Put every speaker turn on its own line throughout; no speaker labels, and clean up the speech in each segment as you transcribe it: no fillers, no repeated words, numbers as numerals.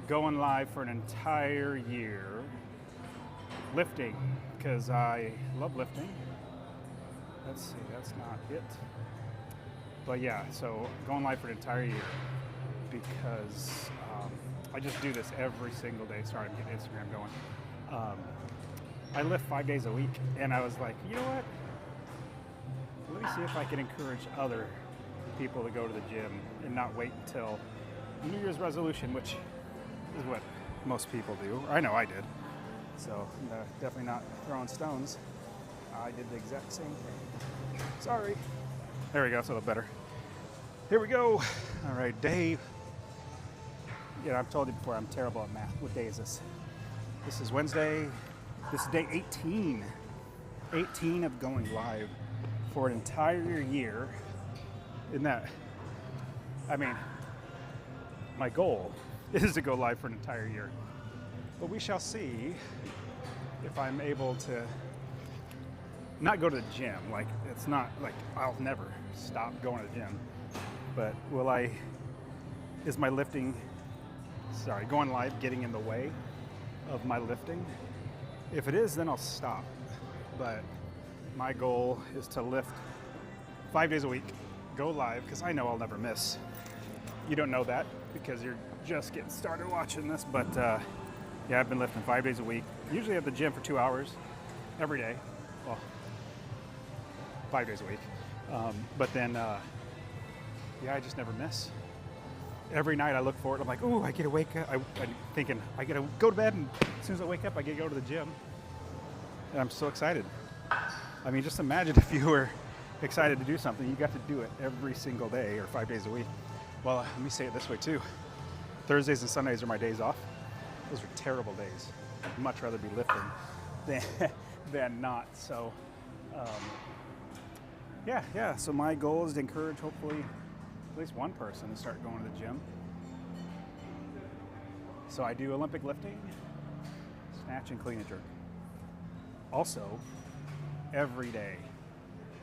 going live for an entire year lifting because I love lifting. Let's see, that's not it. But yeah, so going live for an entire year because I just do this every single day. Sorry, I'm getting Instagram going. I lift 5 days a week, and I was like, you know what? Let me see if I can encourage other people to go to the gym and not wait until New Year's resolution, which is what most people do. I know I did. So definitely not throwing stones. I did the exact same thing. Sorry. There we go, it's a little better. Here we go. All right, day. Yeah, I've told you before, I'm terrible at math. What day is this? This is Wednesday. This is day 18. 18 of going live for an entire year. Isn't that? I mean, my goal is to go live for an entire year. But we shall see if I'm able to not go to the gym. Like, it's not like I'll never stop going to the gym. But is my lifting, going live getting in the way of my lifting? If it is, then I'll stop. But my goal is to lift 5 days a week, go live, because I know I'll never miss. You don't know that because you're just getting started watching this, but yeah, I've been lifting 5 days a week, usually at the gym for 2 hours every day. Well, 5 days a week. But then, yeah, I just never miss. Every night I look forward, I'm like, ooh, I get to wake up. I'm thinking, I get to go to bed, and as soon as I wake up, I get to go to the gym. And I'm so excited. I mean, just imagine if you were excited to do something, you got to do it every single day or 5 days a week. Well, let me say it this way too. Thursdays and Sundays are my days off. Those are terrible days. I'd much rather be lifting than not. So, yeah. So my goal is to encourage, hopefully, at least one person to start going to the gym. So I do Olympic lifting, snatch, and clean and jerk. Also, every day.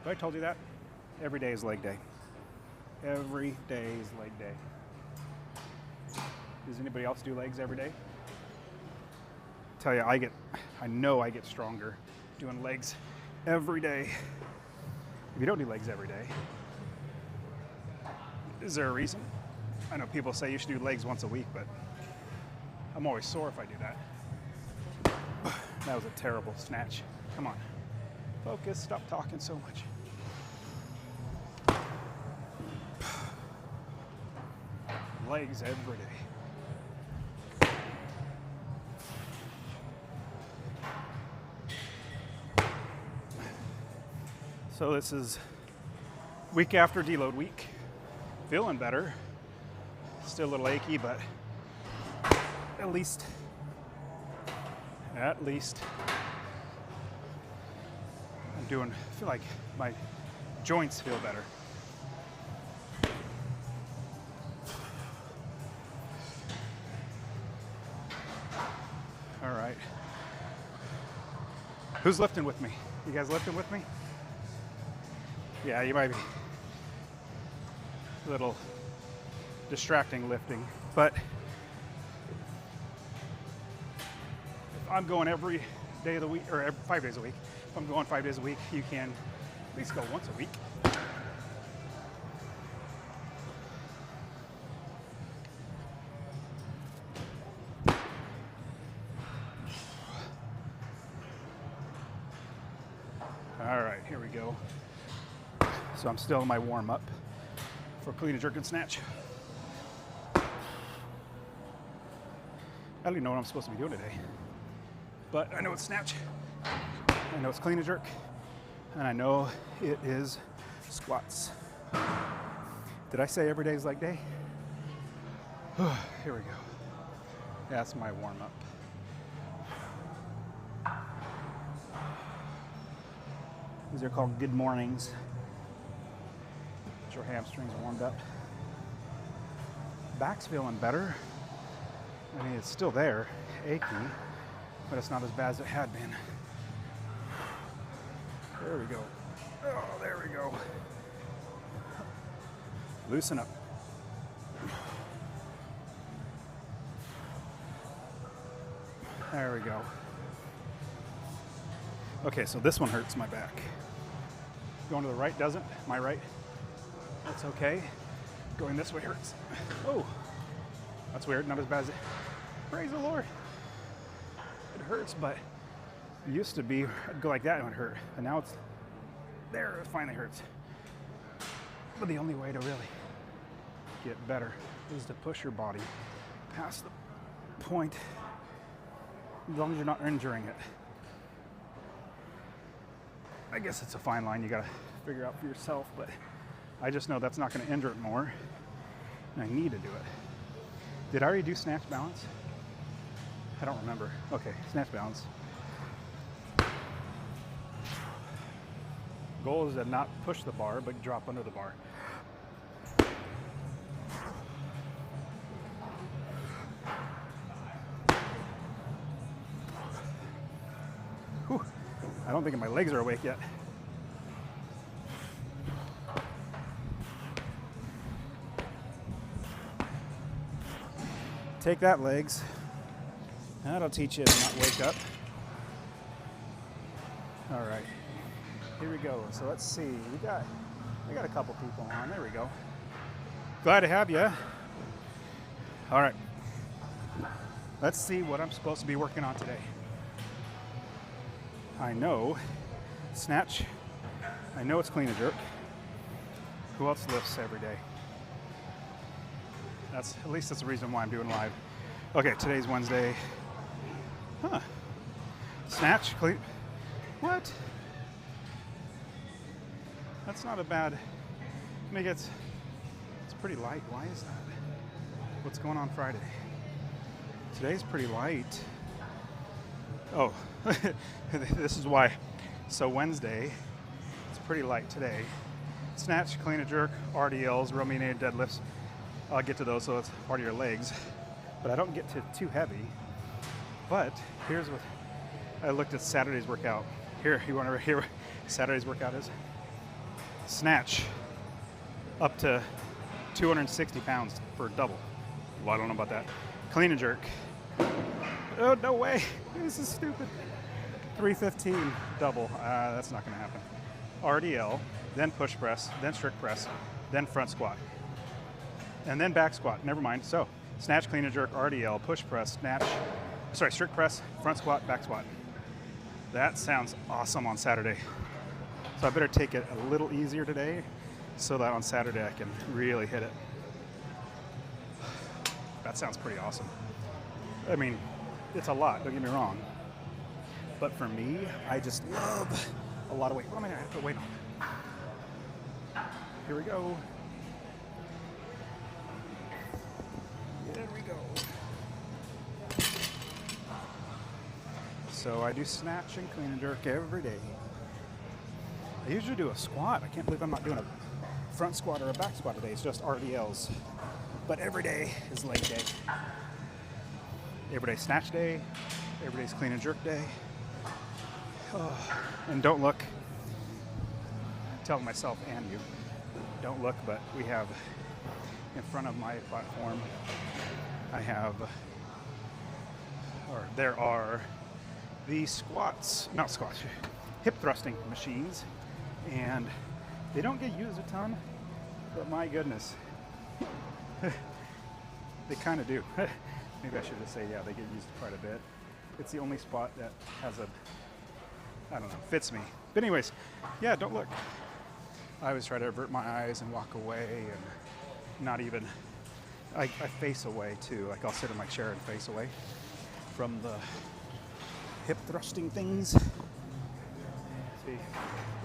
Have I told you that? Every day is leg day. Every day is leg day. Does anybody else do legs every day? Tell you, I know I get stronger doing legs every day. If you don't do legs every day, is there a reason? I know people say you should do legs once a week, but I'm always sore if I do that. That was a terrible snatch. Come on. Focus, stop talking so much. Legs every day. So this is week after deload week. Feeling better. Still a little achy, but at least I feel like my joints feel better. All right. Who's lifting with me? You guys lifting with me? Yeah, you might be a little distracting lifting, but if I'm going every day of the week, or 5 days a week, if I'm going 5 days a week, you can at least go once a week. All right, here we go. So I'm still in my warm-up for clean and jerk and snatch. I don't even know what I'm supposed to be doing today, but I know it's snatch, I know it's clean and jerk, and I know it is squats. Did I say every day is leg day? Here we go. That's my warm-up. These are called good mornings. Get your hamstrings warmed up. Back's feeling better. I mean, it's still there, achy, but it's not as bad as it had been. There we go. Oh, there we go. Loosen up. There we go. Okay, so this one hurts my back. Going to the right doesn't. My right. That's okay. Going this way hurts. Oh, that's weird. Not as bad as it. Praise the Lord. It hurts, but it used to be I'd go like that and it would hurt, and now it's there. It finally hurts. But the only way to really get better is to push your body past the point, as long as you're not injuring it. I guess it's a fine line you gotta figure out for yourself, but I just know that's not gonna injure it more, and I need to do it. Did I already do snatch balance? I don't remember. Okay, snatch balance. Goal is to not push the bar, but drop under the bar. Whew. I don't think my legs are awake yet. Take that, legs. That'll teach you to not wake up. All right, here we go. So let's see. We got a couple people on. There we go. Glad to have you. All right. Let's see what I'm supposed to be working on today. I know snatch. I know it's clean and jerk. Who else lifts every day? At least that's the reason why I'm doing live. Okay, today's Wednesday. Huh. Snatch, clean. What? That's not a bad. I mean, it's pretty light. Why is that? What's going on Friday? Today's pretty light. Oh, this is why. So Wednesday, it's pretty light today. Snatch, clean and jerk, RDLs, Romanian deadlifts. I'll get to those, so it's part of your legs. But I don't get to too heavy. But here's what I looked at Saturday's workout. Here, you want to hear what Saturday's workout is? Snatch up to 260 pounds for double. Well, I don't know about that. Clean and jerk. Oh, no way. This is stupid. 315 double. That's not going to happen. RDL, then push press, then strict press, then front squat. And then back squat. Never mind. So, snatch, clean and jerk, RDL, push press, strict press, front squat, back squat. That sounds awesome on Saturday. So I better take it a little easier today so that on Saturday I can really hit it. That sounds pretty awesome. I mean, it's a lot, don't get me wrong. But for me, I just love a lot of weight. What am I going to put weight on? Here we go. There we go. So I do snatch and clean and jerk every day. I usually do a squat. I can't believe I'm not doing a front squat or a back squat today. It's just RDLs. But every day is leg day. Every day snatch day. Every day's clean and jerk day. Oh, and don't look. I'm telling myself and you, don't look, but we have in front of my platform, there are the hip thrusting machines, and they don't get used a ton, but my goodness, they kind of do. Maybe I should just say, yeah, they get used quite a bit. It's the only spot that has fits me. But anyways, yeah, don't look. I always try to avert my eyes and walk away and not even, I face away too. Like I'll sit in my chair and face away from the hip thrusting things. See,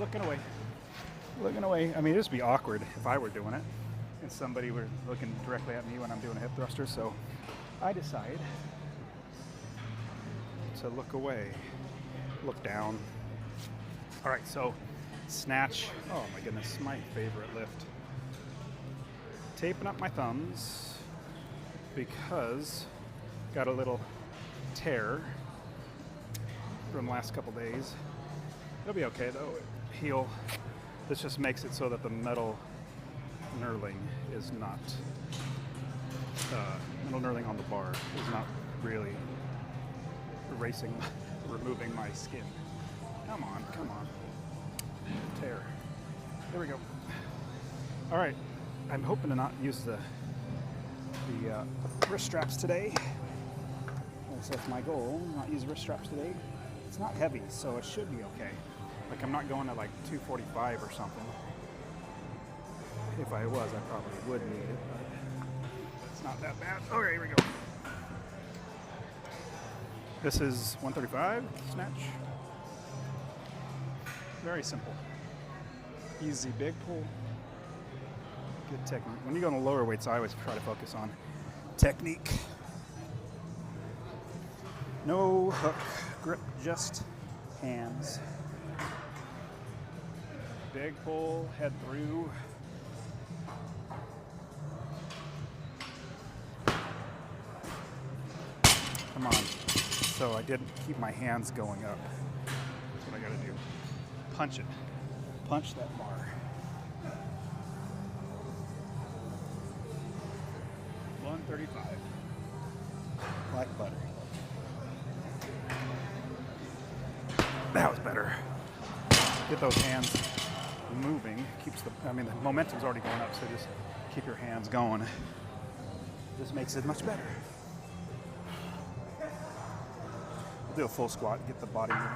looking away. I mean, it'd just be awkward if I were doing it and somebody were looking directly at me when I'm doing a hip thruster. So I decide to look away, look down. All right, so snatch. Oh my goodness, my favorite lift. Taping up my thumbs because got a little tear from the last couple days. It'll be okay though. Heal. This just makes it so that the metal knurling is not metal knurling on the bar is not really removing my skin. Come on, come on. Tear. There we go. All right, I'm hoping to not use the wrist straps today. That's my goal, not use wrist straps today. It's not heavy, so it should be okay. Like I'm not going to like 245 or something. If I was, I probably would need it, but it's not that bad. Okay, here we go. This is 135 snatch. Very simple. Easy big pull. Good technique. When you go in the lower weights, I always try to focus on technique. No hook grip, just hands. Big pull, head through. Come on. So I did keep my hands going up. That's what I gotta do. Punch it. Punch that bar. $135. Like butter. That was better. Get those hands moving. Keeps the momentum's already going up, so just keep your hands going. This makes it much better. We'll do a full squat and get the body moving.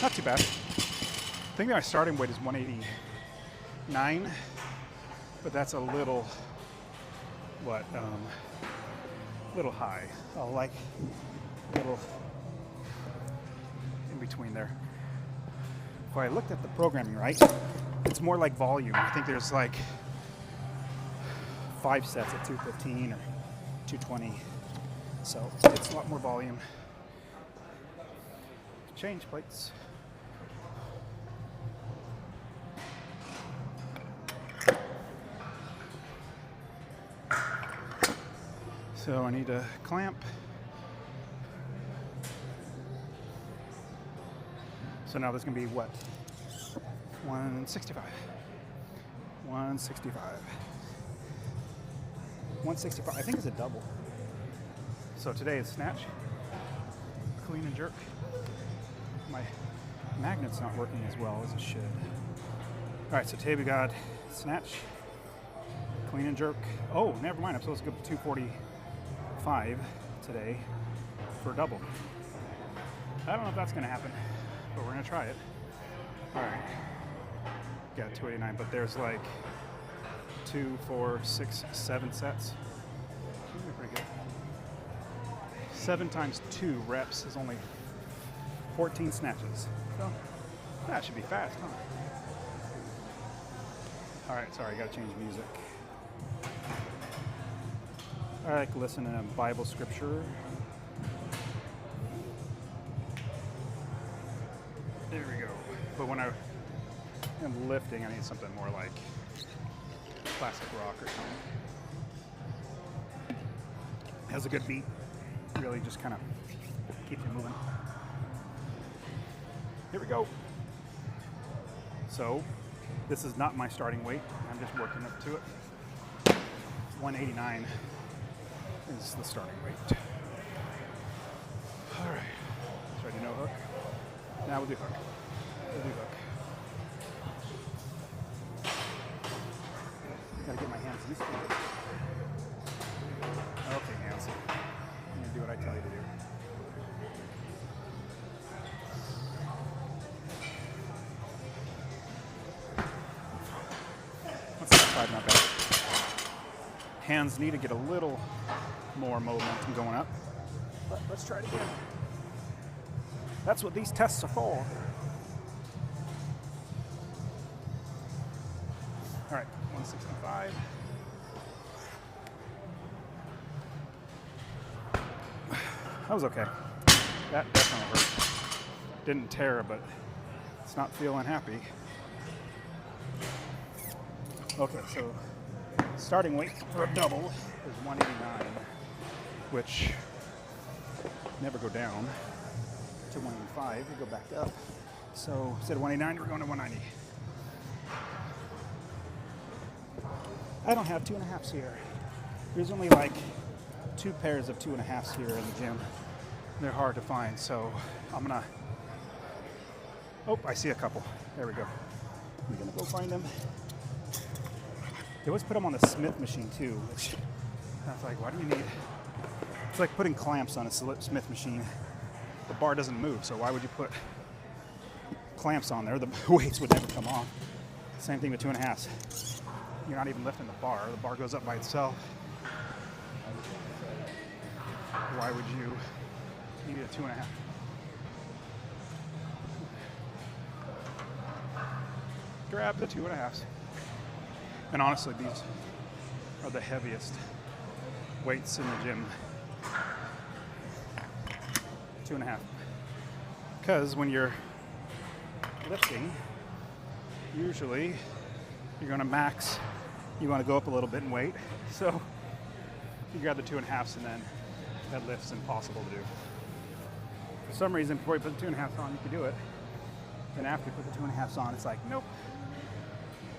Not too bad. I think my starting weight is 189, but that's a little, little high. Oh, like little in between there. If I looked at the programming right, it's more like volume. I think there's like 5 sets at 215 or 220. So it's a lot more volume. Change plates. So I need a clamp. So now there's gonna be what? 165. 165. 165. I think it's a double. So today is snatch, clean and jerk. My magnet's not working as well as it should. All right, so today we got snatch, clean and jerk. Oh, never mind. I'm supposed to go to 245 today for a double. I don't know if that's going to happen, but we're going to try it. All right. Got 289, but there's like 2, 4, 6, 7 sets. Should be pretty good. 7 times 2 reps is only 14 snatches. So that should be fast, huh? All right, sorry, I gotta change music. I like listening to Bible scripture. There we go. But when I am lifting, I need something more like classic rock or something. Has a good beat. Really just kind of keeps you moving. Here we go. So, this is not my starting weight. I'm just working up to it. 189 is the starting weight. All right. So I do no hook. Now we'll do hook. We'll do hook. Gotta get my hands used to it. Okay, hands. I'm gonna do what I tell you to do. Not bad. Hands need to get a little more momentum going up. But let's try it again. That's what these tests are for. All right, 165. That was okay. That definitely hurt. Didn't tear, but it's not feeling happy. Okay, so starting weight for a double is 189, which never go down to 185. We go back up. So instead of 189, we're going to 190. I don't have 2.5s here. There's only like 2 pairs of 2.5s here in the gym. They're hard to find, so I'm gonna, oh, I see a couple. There we go. I'm gonna go find them. They always put them on the Smith machine too, which I was like, why do you need, it's like putting clamps on a Smith machine. The bar doesn't move, so why would you put clamps on there? The weights would never come off. Same thing with 2.5s. You're not even lifting the bar. The bar goes up by itself. Why would you need a 2.5? Grab the 2.5s. And honestly, these are the heaviest weights in the gym. 2.5. Because when you're lifting, usually you're going to max, you want to go up a little bit in weight. So you grab the 2.5s and then that lift's impossible to do. For some reason, before you put the 2.5s on, you can do it. Then after you put the 2.5s on, it's like, nope.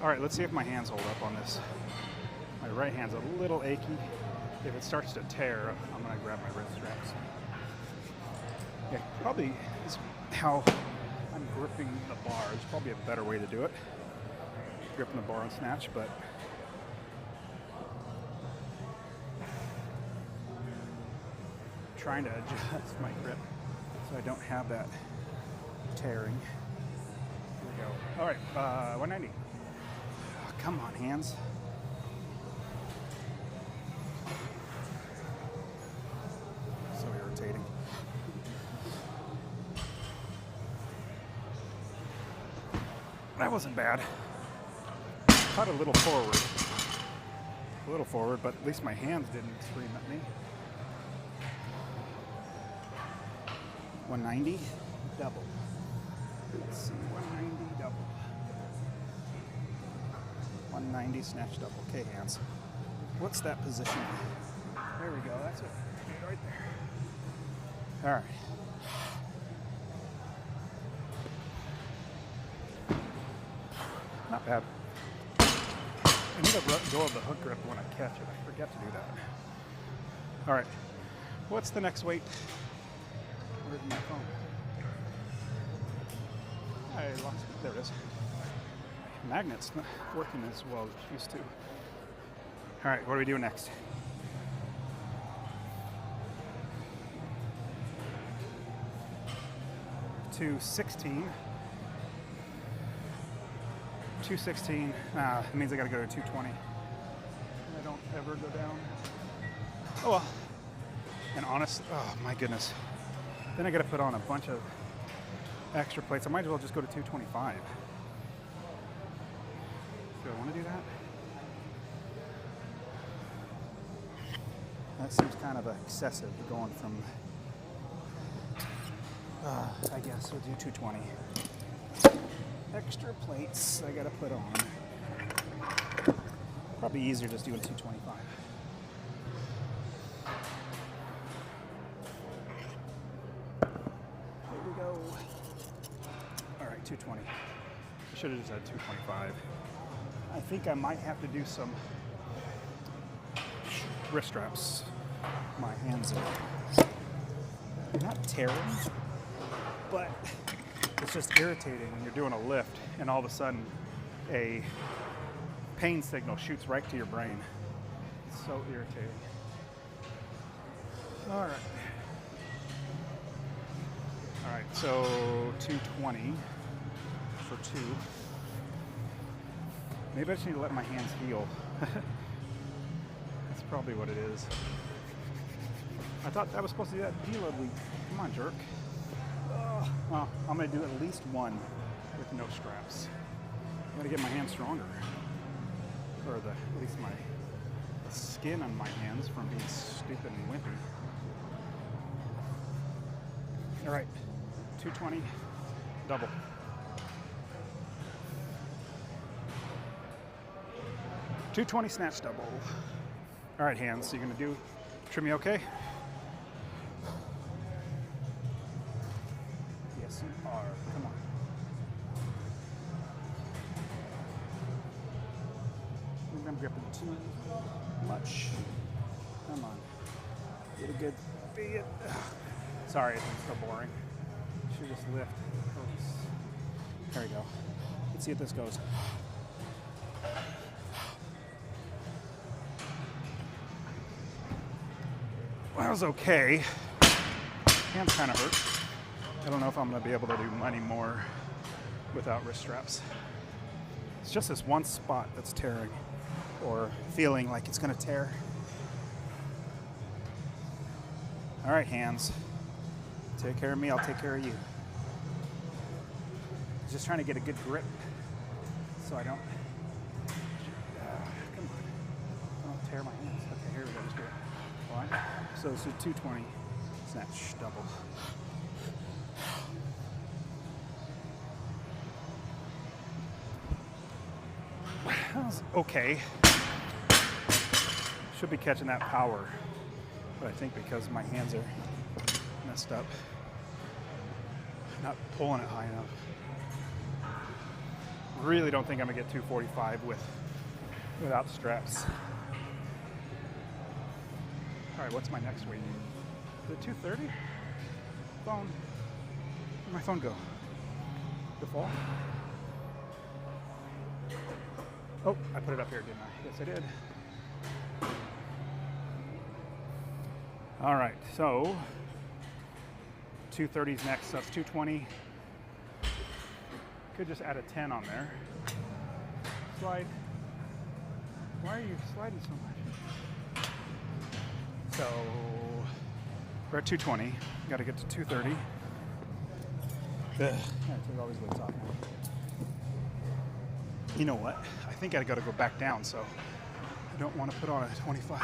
All right, let's see if my hands hold up on this. My right hand's a little achy. If it starts to tear, I'm gonna grab my wrist straps. Yeah, probably is how I'm gripping the bar. There's probably a better way to do it. Gripping the bar on snatch, but trying to adjust my grip so I don't have that tearing. Here we go. All right, 190. Oh, come on, hands. So irritating. That wasn't bad. Caught a little forward, but at least my hands didn't scream at me. 190 double. Let's see, 190 double. 190 snatch double. Okay, hands. What's that position? There we go. That's it. Right there. All right. Not bad. I need to let go of the hook grip when I catch it. I forget to do that. All right. What's the next weight? Where's my phone? I lost it. There it is. Magnet's not working as well as it used to. All right, what do we do next? To 16. 216. It means I gotta go to 220. I don't ever go down. Oh well. And honest, oh my goodness. Then I gotta put on a bunch of extra plates. I might as well just go to 225. Do I want to do that? That seems kind of excessive, going from, I guess we'll do 220. Extra plates I gotta put on. Probably easier just doing 225. Here we go. All right, 220. I should have just had 225. I think I might have to do some wrist straps. My hands are not tearing, but it's just irritating when you're doing a lift and all of a sudden a pain signal shoots right to your brain. It's so irritating. All right. All right, so 220 for 2. Maybe I just need to let my hands heal. That's probably what it is. I thought that was supposed to be that deload week. Come on, jerk. Well, I'm going to do at least one with no straps. I'm going to get my hands stronger. Or at least the skin on my hands from being stupid and wimpy. All right, 220, double. $220 snatch double. All right, hands, so you're gonna trim me okay? Yes, you are, come on. Move them. gripping too much. Come on. Get a good beat. Sorry, it's so boring. Should just lift. There we go. Let's see if this goes. Well, that was okay. Hands kind of hurt. I don't know if I'm going to be able to do any more without wrist straps. It's just this one spot that's tearing or feeling like it's going to tear. All right, hands. Take care of me, I'll take care of you. Just trying to get a good grip so I don't, come on, I don't tear my hands. Okay, here we go, just do it. One, so 220, snatch, double. That was okay. Should be catching that power, but I think because my hands are messed up, not pulling it high enough. Really don't think I'm gonna get 245 without straps. All right, what's my next weight? Is it 230? Phone. Where'd my phone go? The fall? Oh, I put it up here, didn't I? Yes, I did. All right, so 230's next, so that's 220. Could just add a 10 on there. Slide. Why are you sliding so much? So we're at 220. Got to get to 230. Ugh. Yeah, take all these weights off now. You know what? I think I got to go back down, so I don't want to put on a 25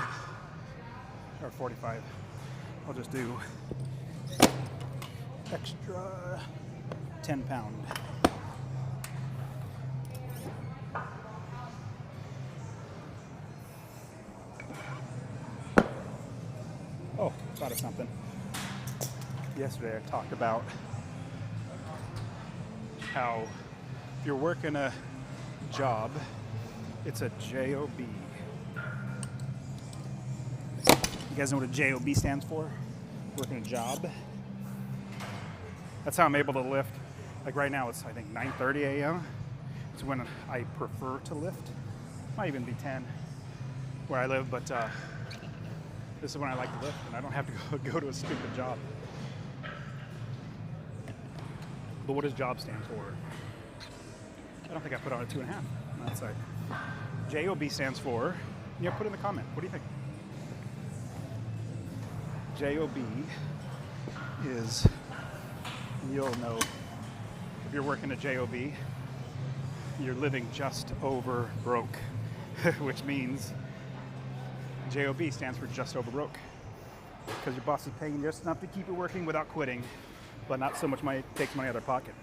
or 45. I'll just do extra 10 pound. Oh, thought of something. Yesterday I talked about how if you're working a job, it's a JOB. You guys know what a JOB stands for? Working a job. That's how I'm able to lift. Like right now it's I think 9:30 a.m. It's when I prefer to lift. Might even be 10 where I live, but this is when I like to lift and I don't have to go to a stupid job. But what does job stand for? I don't think I put on a 2.5 on that side. JOB stands for, yeah, put in the comment. What do you think? JOB is, you'll know, if you're working a JOB, you're living just over broke, which means JOB stands for just over broke. Because your boss is paying you just enough to keep it working without quitting, but not so much money takes money out of their pocket.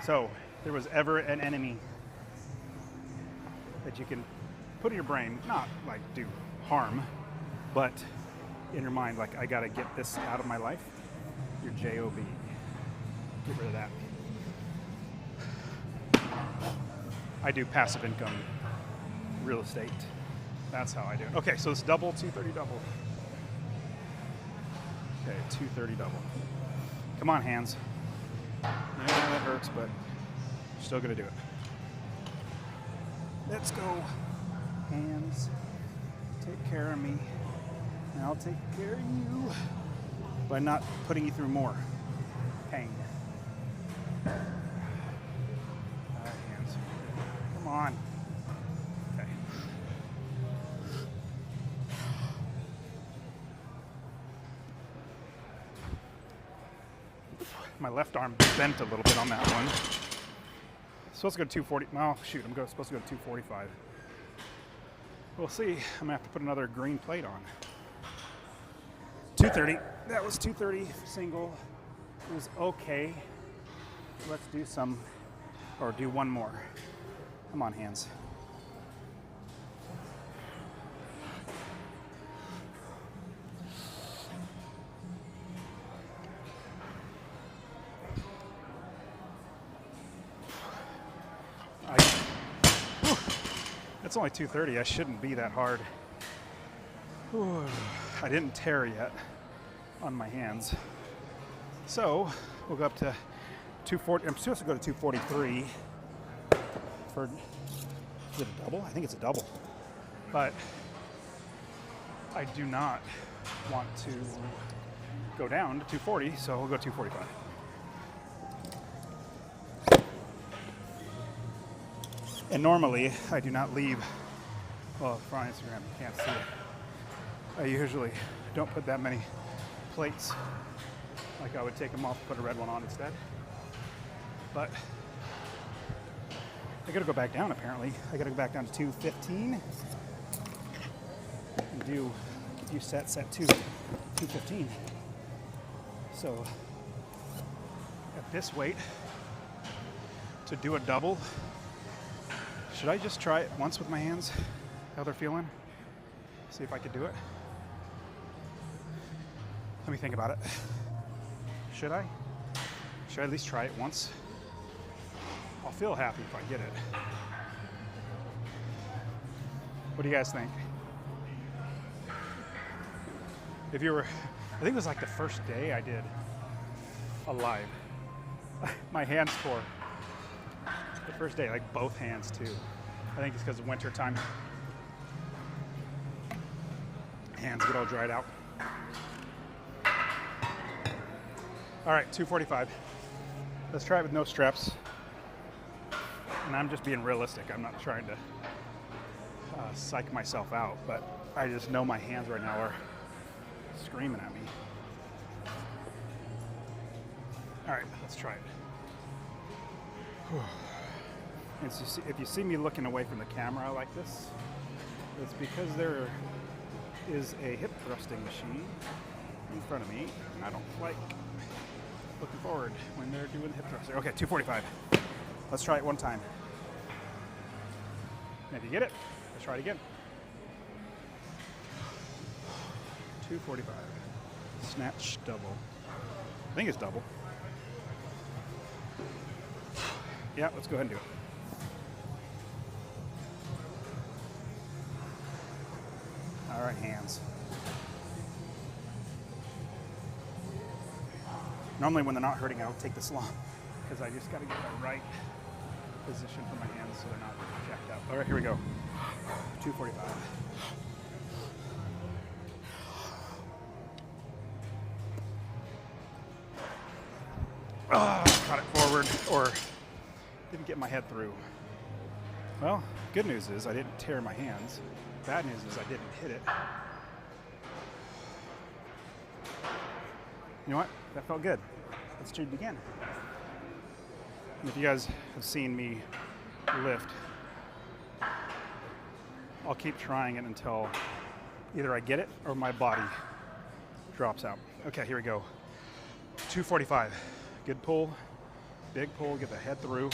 So, if there was ever an enemy that you can put in your brain, not like do harm, but in your mind, like I gotta get this out of my life, your JOB. Get rid of that. I do passive income real estate. That's how I do it. Okay, so it's double, 230 double. Okay, 230 double. Come on, hands. Yeah, that hurts, but you're still gonna do it. Let's go. Hands, take care of me, and I'll take care of you by not putting you through more pain. All right, hands. Come on. Okay. My left arm bent a little bit on that one. Supposed to go to 240. Oh, shoot, I'm supposed to go to 245. We'll see. I'm gonna have to put another green plate on. 230. That was 230 single. It was okay. Let's do some, or do one more. Come on, hands. It's only 2:30. I shouldn't be that hard. Whew. I didn't tear yet on my hands. So we'll go up to 240. I'm supposed to go to 243 for, is it a double? I think it's a double. But I do not want to go down to 240, so we'll go 245. And normally I do not leave, well, for on Instagram, you can't see it. I usually don't put that many plates. Like I would take them off, put a red one on instead. But I gotta go back down apparently. I gotta go back down to 215 and do a few sets at 215. So at this weight, to do a double, should I just try it once with my hands, how they're feeling? See if I could do it. Let me think about it. Should I? Should I at least try it once? I'll feel happy if I get it. What do you guys think? If you were, I think it was like the first day I did a live. My hands tore. The first day, like both hands too. I think it's because of winter time. Hands get all dried out. All right, 245. Let's try it with no straps. And I'm just being realistic. I'm not trying to psych myself out, but I just know my hands right now are screaming at me. All right, let's try it. If you see me looking away from the camera like this, it's because there is a hip thrusting machine in front of me, and I don't like looking forward when they're doing the hip thruster. Okay, 245. Let's try it one time. And if you get it, let's try it again. 245. Snatch double. I think it's double. Yeah, let's go ahead and do it. All right, hands. Normally when they're not hurting, I'll take this long because I just got to get the right position for my hands so they're not jacked up. All right, here we go. 245. Caught it forward or didn't get my head through. Well, good news is I didn't tear my hands. Bad news is I didn't hit it. You know what? That felt good. Let's do it again. And if you guys have seen me lift, I'll keep trying it until either I get it or my body drops out. Okay, here we go. 245. Good pull, big pull, get the head through.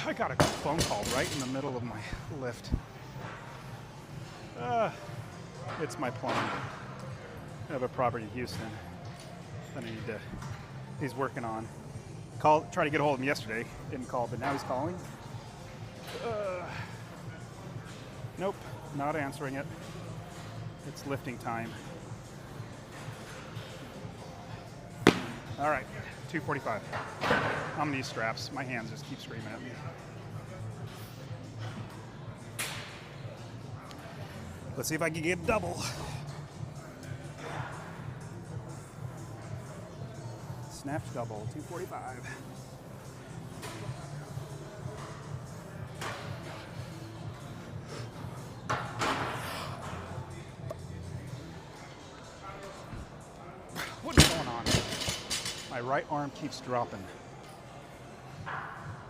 I got a phone call right in the middle of my lift. It's my plumber. I have a property in Houston that I need to, he's working on. Tried to get a hold of him yesterday, didn't call, but now he's calling. Nope, not answering it. It's lifting time. All right, 245. I'm gonna use straps. My hands just keep screaming at me. Let's see if I can get double. Snatch double, 245. What is going on? My right arm keeps dropping.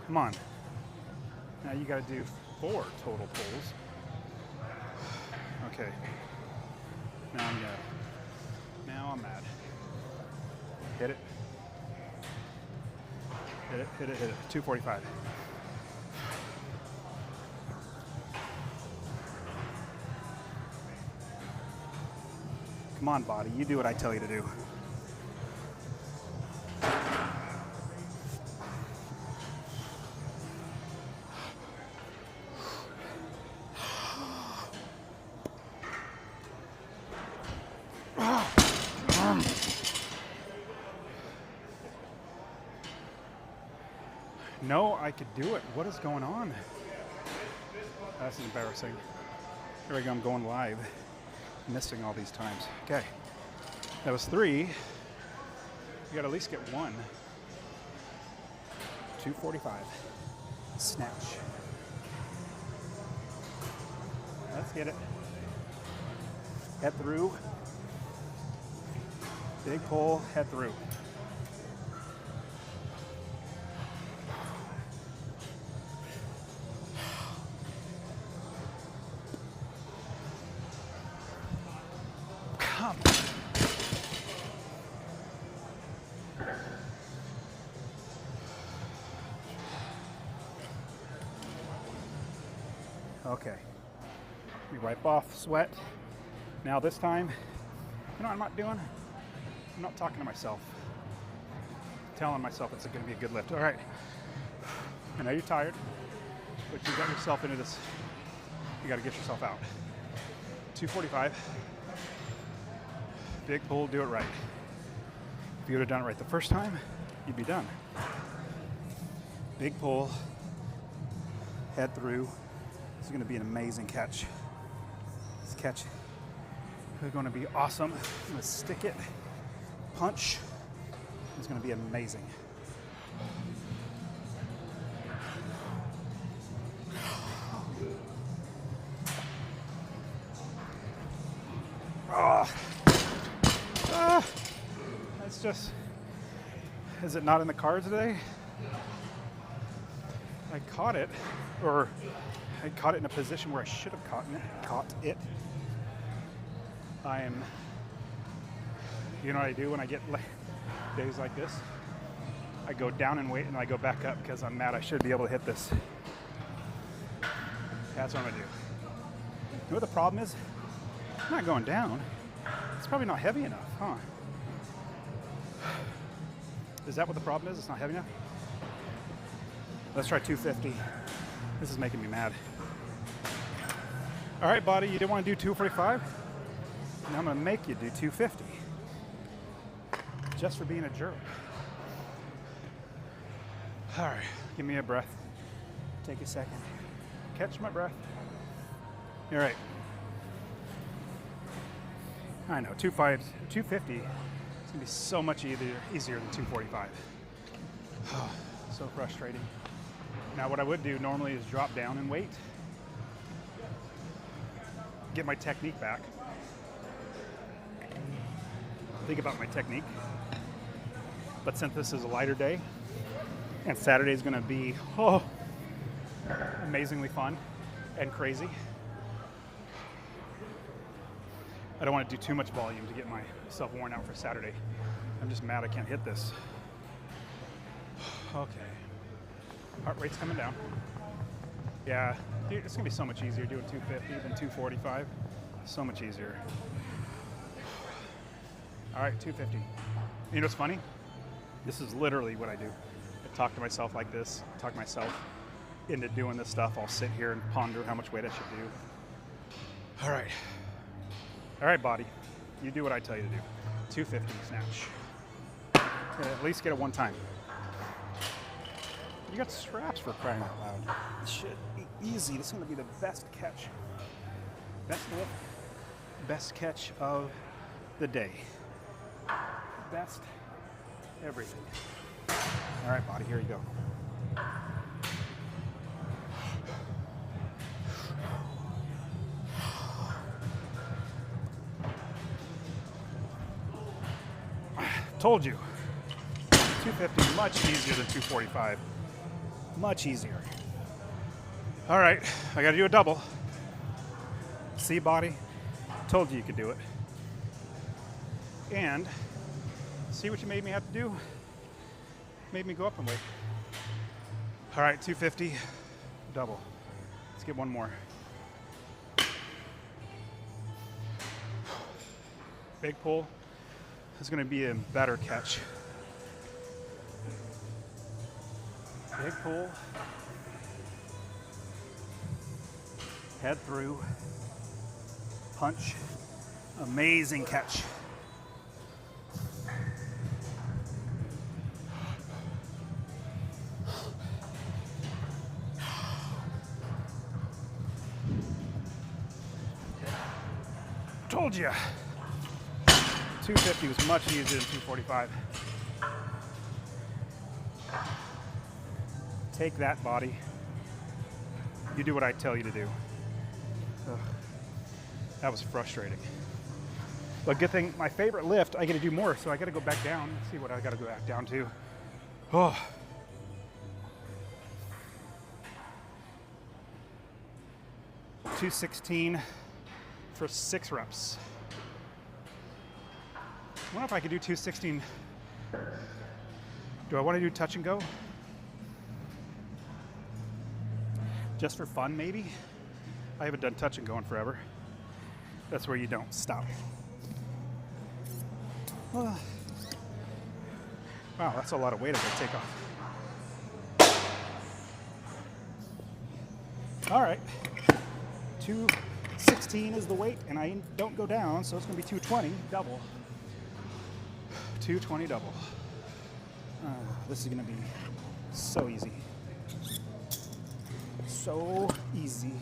Come on. Now you gotta do 4 total pulls. Okay. Now I'm mad. Hit it. Hit it, hit it, hit it. 245. Come on, body, you do what I tell you to do. No, I could do it. What is going on? That's embarrassing. Here we go, I'm going live. Missing all these times. Okay, that was 3. You gotta at least get 1. 245. Snatch. Let's get it. Head through. Big pull, head through. Come. Okay. We wipe off sweat. Now this time, you know what I'm not doing? I'm not talking to myself. I'm telling myself it's going to be a good lift. All right. I know you're tired, but you got yourself into this. You got to get yourself out. 245. Big pull, do it right. If you would have done it right the first time, you'd be done. Big pull, head through. This is going to be an amazing catch. This catch is going to be awesome. I'm going to stick it, punch. It's going to be amazing. That's just, is it not in the cards today? I caught it, or I caught it in a position where I should have caught it. You know what I do when I get days like this? I go down and wait and I go back up because I'm mad I should be able to hit this. That's what I'm gonna do. You know what the problem is? I'm not going down. It's probably not heavy enough, huh? Is that what the problem is? It's not heavy enough? Let's try 250. This is making me mad. All right, body, you didn't want to do 245? Now I'm gonna make you do 250. Just for being a jerk. All right, give me a breath. Take a second. Catch my breath. All right. I know, 250 is gonna be so much easier than 245. So frustrating. Now what I would do normally is drop down and wait. Get my technique back. Think about my technique. But since this is a lighter day, and Saturday is gonna be, amazingly fun and crazy, I don't want to do too much volume to get myself worn out for Saturday. I'm just mad I can't hit this. Okay. Heart rate's coming down. Yeah, dude, it's gonna be so much easier doing 250 than 245. So much easier. All right, 250. You know what's funny? This is literally what I do. I talk to myself like this, talk myself into doing this stuff. I'll sit here and ponder how much weight I should do. All right. All right, body, you do what I tell you to do. 250 snatch. At least get it one time. You got straps for crying out loud. This should be easy. This is gonna be the best catch. Best lift, best catch of the day. Best everything. All right, body, here you go. Told you. 250 much easier than 245. Much easier. All right, I gotta do a double. See, body? Told you could do it. And see what you made me have to do? Made me go up and wait. All right, 250, double. Let's get one more. Big pull is going to be a better catch. Big pull. Head through. Punch. Amazing catch. Told you. 250 was much easier than 245. Take that, body. You do what I tell you to do. Ugh. That was frustrating. But good thing, my favorite lift, I get to do more, so I got to go back down. Let's see what I got to go back down to. Oh. $216 for 6 reps. I wonder if I could do 216. Do I want to do touch and go? Just for fun, maybe? I haven't done touch and go in forever. That's where you don't stop. Wow, that's a lot of weight I'm gonna take off. All right, 216 is the weight, and I don't go down, so it's gonna be 220 double. 220 double. This is gonna be so easy. So easy.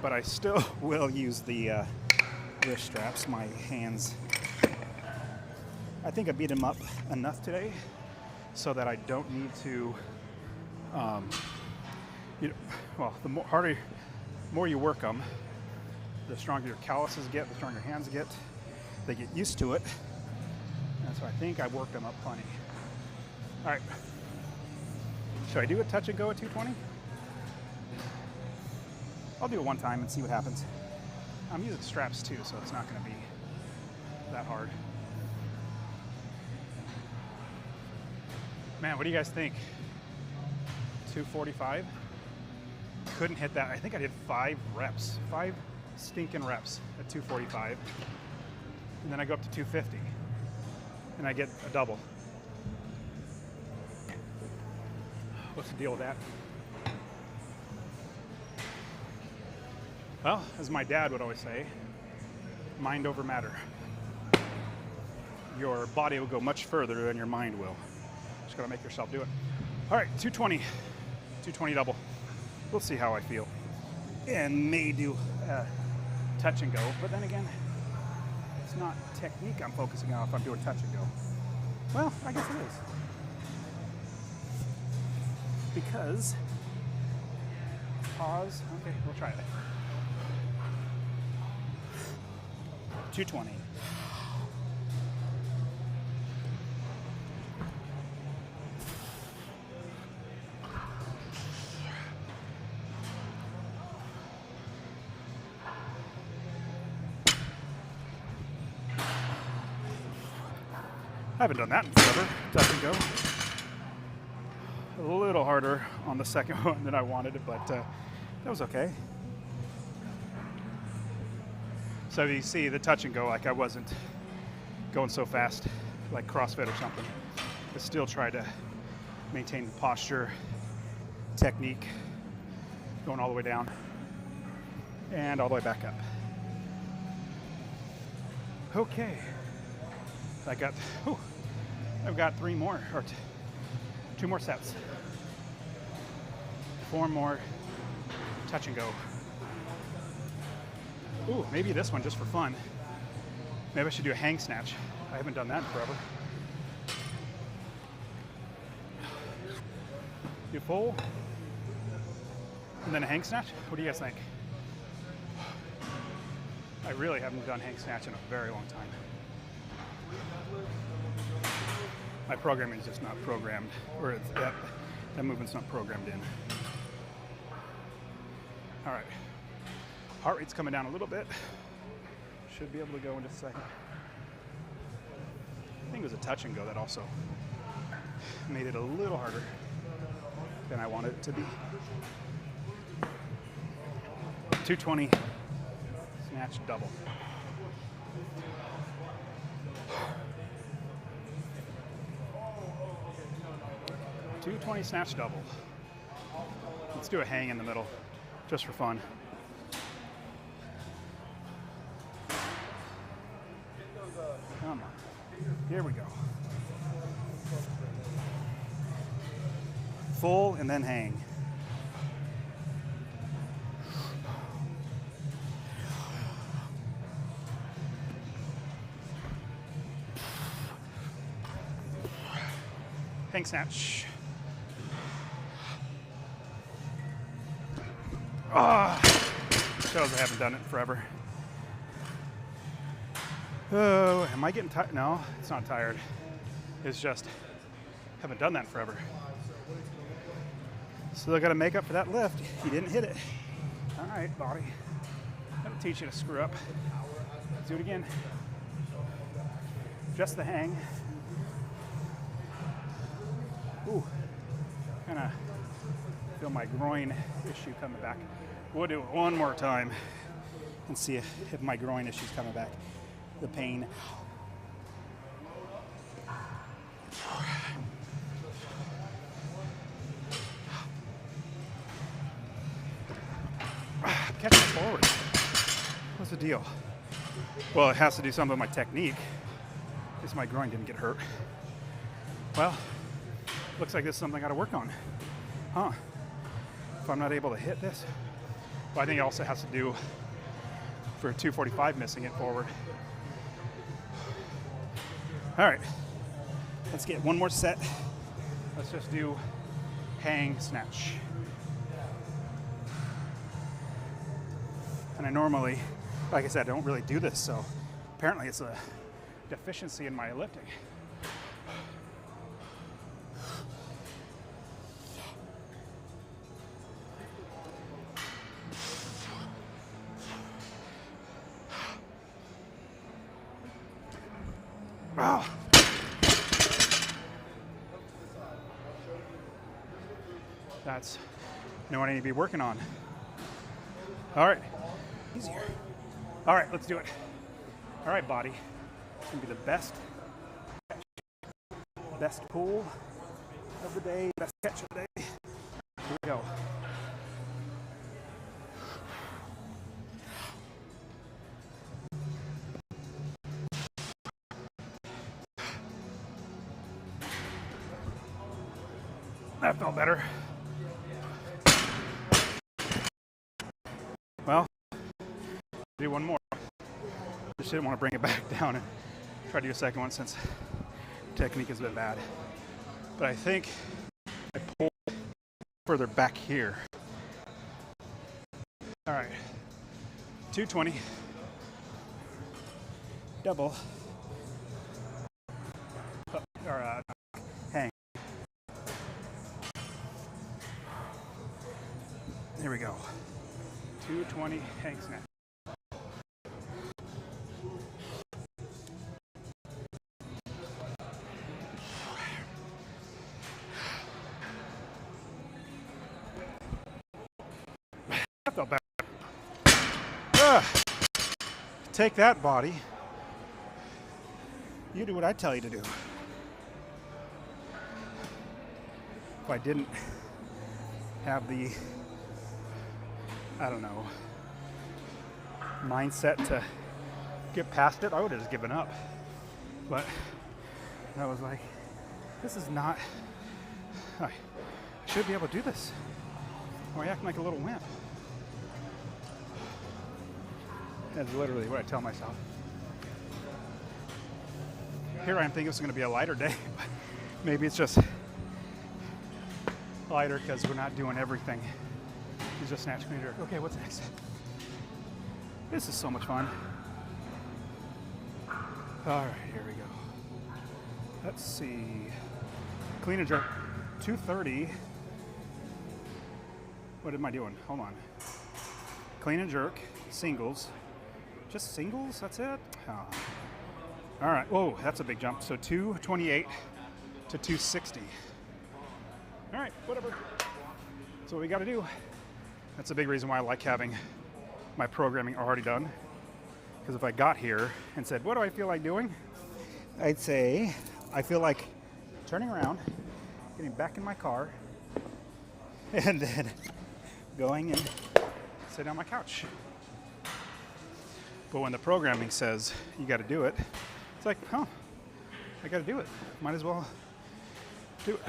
But I still will use the wrist straps. My hands, I think I beat them up enough today so that I don't need to, well, the more you work them, the stronger your calluses get, the stronger your hands get. They get used to it. And so I think I worked them up plenty. All right. Should I do a touch and go at 220? I'll do it one time and see what happens. I'm using straps too, so it's not going to be that hard. Man, what do you guys think? 245? Couldn't hit that. I think I did 5 reps. 5 stinking reps at 245. And then I go up to 250. And I get a double. What's the deal with that? Well, as my dad would always say, mind over matter. Your body will go much further than your mind will. Just gotta make yourself do it. All right, 220 double. We'll see how I feel. And may do touch and go, but then again, it's not technique I'm focusing on if I'm doing touch and go. Well, I guess it is. Because, pause, okay, we'll try it. 220. I haven't done that in forever. Touch and go. A little harder on the second one than I wanted it, but that was okay. So you see the touch and go, like I wasn't going so fast like CrossFit or something. I still try to maintain the posture, technique, going all the way down and all the way back up. Okay. I've got 3 more, or 2 more sets. 4 more touch and go. Ooh, maybe this one just for fun. Maybe I should do a hang snatch. I haven't done that in forever. Do full, and then a hang snatch? What do you guys think? I really haven't done hang snatch in a very long time. My programming is just not programmed, or that movement's not programmed in. All right. Heart rate's coming down a little bit. Should be able to go in just a second. I think it was a touch and go that also made it a little harder than I wanted it to be. 220 snatch double. 220 snatch double. Let's do a hang in the middle, just for fun. Come on. Here we go. Full and then hang. Hang snatch. Ah, shows I haven't done it in forever. Oh, am I getting tired? No, it's not tired. It's just haven't done that in forever. Still got to make up for that lift. You didn't hit it. All right, body. That'll teach you to screw up. Let's do it again. Just the hang. Ooh, kind of feel my groin issue coming back. We'll do it one more time and see if my groin issue's coming back. The pain. Catching forward. What's the deal? Well, it has to do something with my technique. Guess my groin didn't get hurt. Well, looks like this is something I got to work on. Huh. If I'm not able to hit this. But I think it also has to do for 245 missing it forward. All right. Let's get one more set. Let's just do hang snatch. And I normally, like I said, I don't really do this, so apparently it's a deficiency in my lifting. Wow. That's what I need to be working on. All right. Easier. All right, let's do it. All right, body. It's gonna be the best pull of the day, best catch of the day. Here we go. That felt better. Well, do one more. Just didn't want to bring it back down and try to do a second one since technique is a bit bad. But I think I pull further back here. All right, 220, double, or hang. Here we go. 220 hang snatch. That felt better. Take that, body. You do what I tell you to do. If I didn't have the, I don't know, mindset to get past it, I would have just given up. But I was like, this is not, I should be able to do this. Or I act like a little wimp. That's literally what I tell myself. Here I am thinking it's going to be a lighter day, but maybe it's just lighter because we're not doing everything. It's just snatch, clean, jerk. Okay, what's next? This is so much fun. All right, here we go. Let's see. Clean and jerk, 230. What am I doing? Hold on. Clean and jerk, singles. Just singles, that's it? Oh. All right, whoa, that's a big jump. So 228 to 260. All right, whatever. That's what we gotta do. That's a big reason why I like having my programming already done. Because if I got here and said, what do I feel like doing? I'd say, I feel like turning around getting back in my car, and then going and sitting on my couch. But when the programming says you got to do it, it's like, I got to do it. Might as well do it.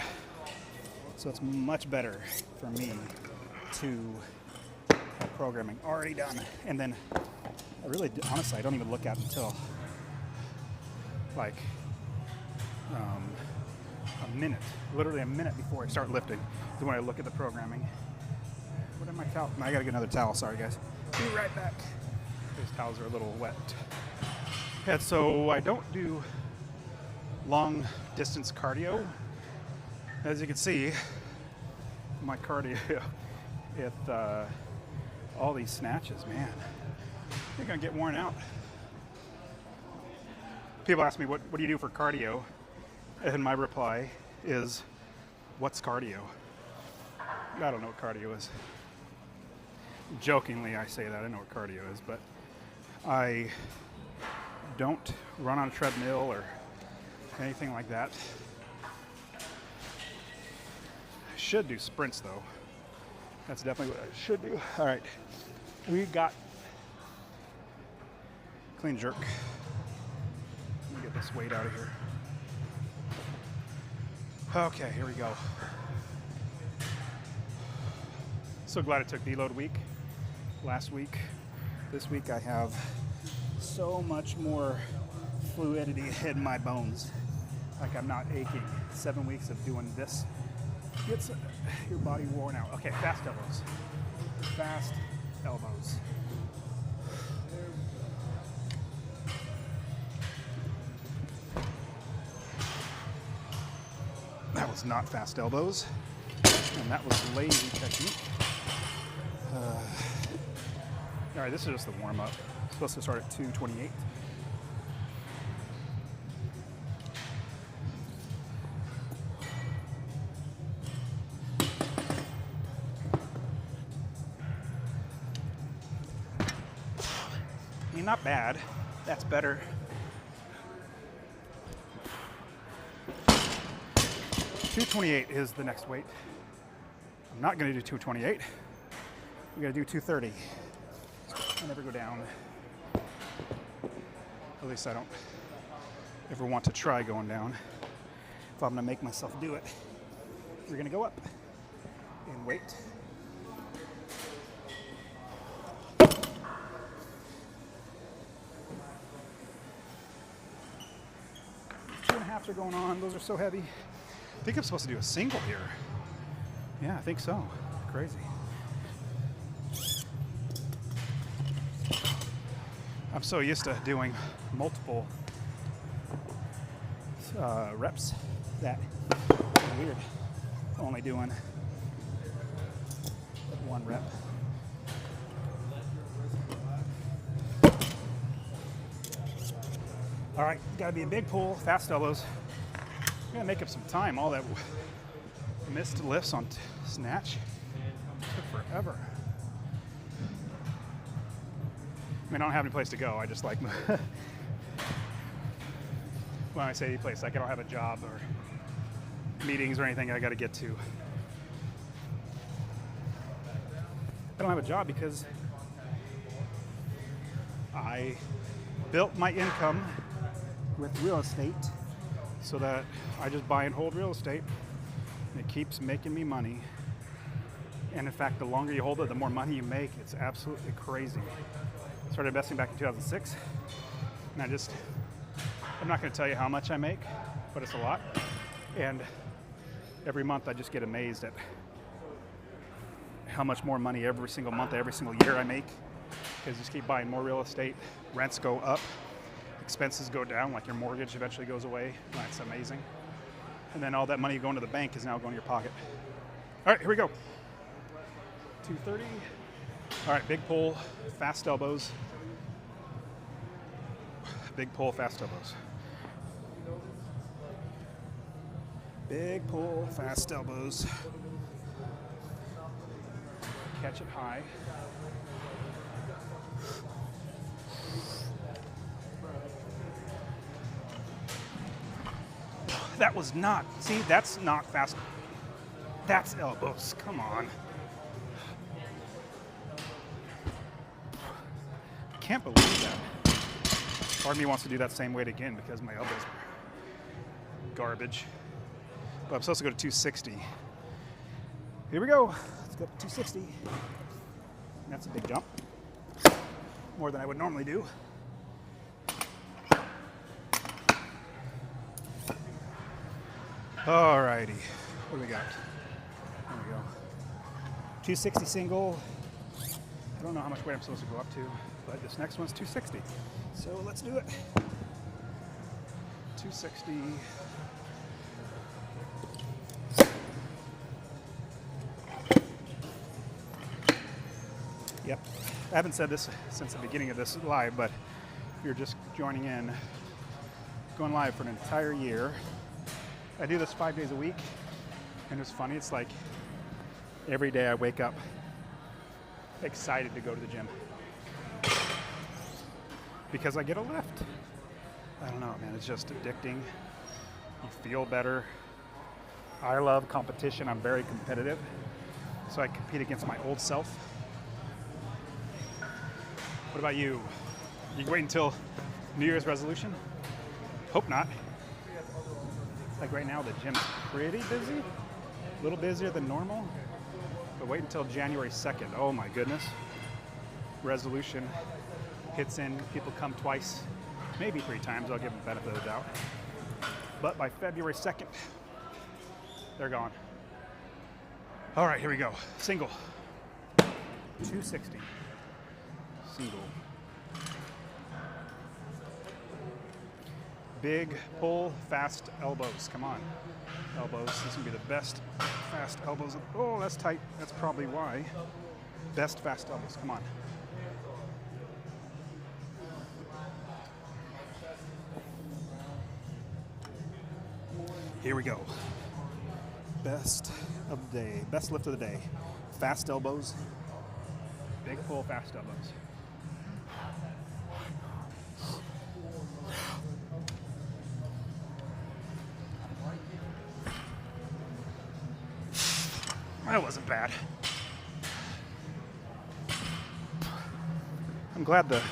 So it's much better for me to have programming already done. And then honestly, I don't even look at it until like literally a minute before I start lifting is when I look at the programming. What am my towel? I gotta get another towel, sorry guys. Be right back. These towels are a little wet. And so I don't do long distance cardio. As you can see, my cardio at all these snatches, man, they're gonna get worn out. People ask me, what do you do for cardio? And my reply is, what's cardio? I don't know what cardio is. Jokingly, I say that, I know what cardio is, but I don't run on a treadmill or anything like that. I should do sprints though. That's definitely what I should do. All right, we got clean jerk. Let me get this weight out of here. Okay, here we go. So glad I took deload week last week. This week I have so much more fluidity in my bones. Like I'm not aching. 7 weeks of doing this gets your body worn out. Okay, fast elbows. Fast elbows. That was not fast elbows, and that was lazy technique. All right, this is just the warm-up. Supposed to start at 228. I mean, not bad. That's better. 228 is the next weight. I'm not going to do 228. I'm going to do 230. I never go down. At least I don't ever want to try going down. If I'm going to make myself do it, we're going to go up in weight. Two and a halves are going on. Those are so heavy. I think I'm supposed to do a single here. Yeah, I think so. Crazy. I'm so used to doing multiple reps that it's weird. Only doing one rep. All right, gotta be a big pull, fast elbows. I'm gonna make up some time. All that missed lifts on snatch took forever. I mean, I don't have any place to go. I just like, when I say any place, like I don't have a job or meetings or anything I got to get to. I don't have a job because I built my income with real estate so that I just buy and hold real estate. And it keeps making me money. And in fact, the longer you hold it, the more money you make. It's absolutely crazy. Started investing back in 2006, and I'm not going to tell you how much I make, but it's a lot. And every month I just get amazed at how much more money every single month, every single year I make, because you just keep buying more real estate, rents go up, expenses go down, like your mortgage eventually goes away. That's amazing. And then all that money going to the bank is now going to your pocket. All right, here we go. 230. All right, big pull, fast elbows. Big pull, fast elbows. Big pull, fast elbows. Catch it high. That was not, see, that's not fast. That's elbows. Come on. I can't believe that. Part of me wants to do that same weight again because my elbows are garbage. But I'm supposed to go to 260. Here we go. Let's go up to 260. That's a big jump. More than I would normally do. Alrighty. What do we got? There we go. 260 single. I don't know how much weight I'm supposed to go up to, but this next one's 260. So let's do it. 260. Yep. I haven't said this since the beginning of this live, but if you're just joining in, going live for an entire year. I do this 5 days a week, and it's funny. It's like every day I wake up excited to go to the gym because I get a lift. I don't know, man. It's just addicting. You feel better. I love competition. I'm very competitive, so I compete against my old self. What about you? You wait until New Year's resolution? Hope not. Like right now, the gym's pretty busy, a little busier than normal, but wait until January 2nd. Oh my goodness. Resolution hits in, people come twice, maybe 3 times, I'll give them the benefit of the doubt. But by February 2nd, they're gone. All right, here we go. Single, 260, single. Big pull, fast elbows. Come on. Elbows. This is going to be the best fast elbows. Oh, that's tight. That's probably why. Best fast elbows. Come on. Here we go. Best of the day. Best lift of the day. Fast elbows. Big pull, fast elbows. That wasn't bad. I'm glad the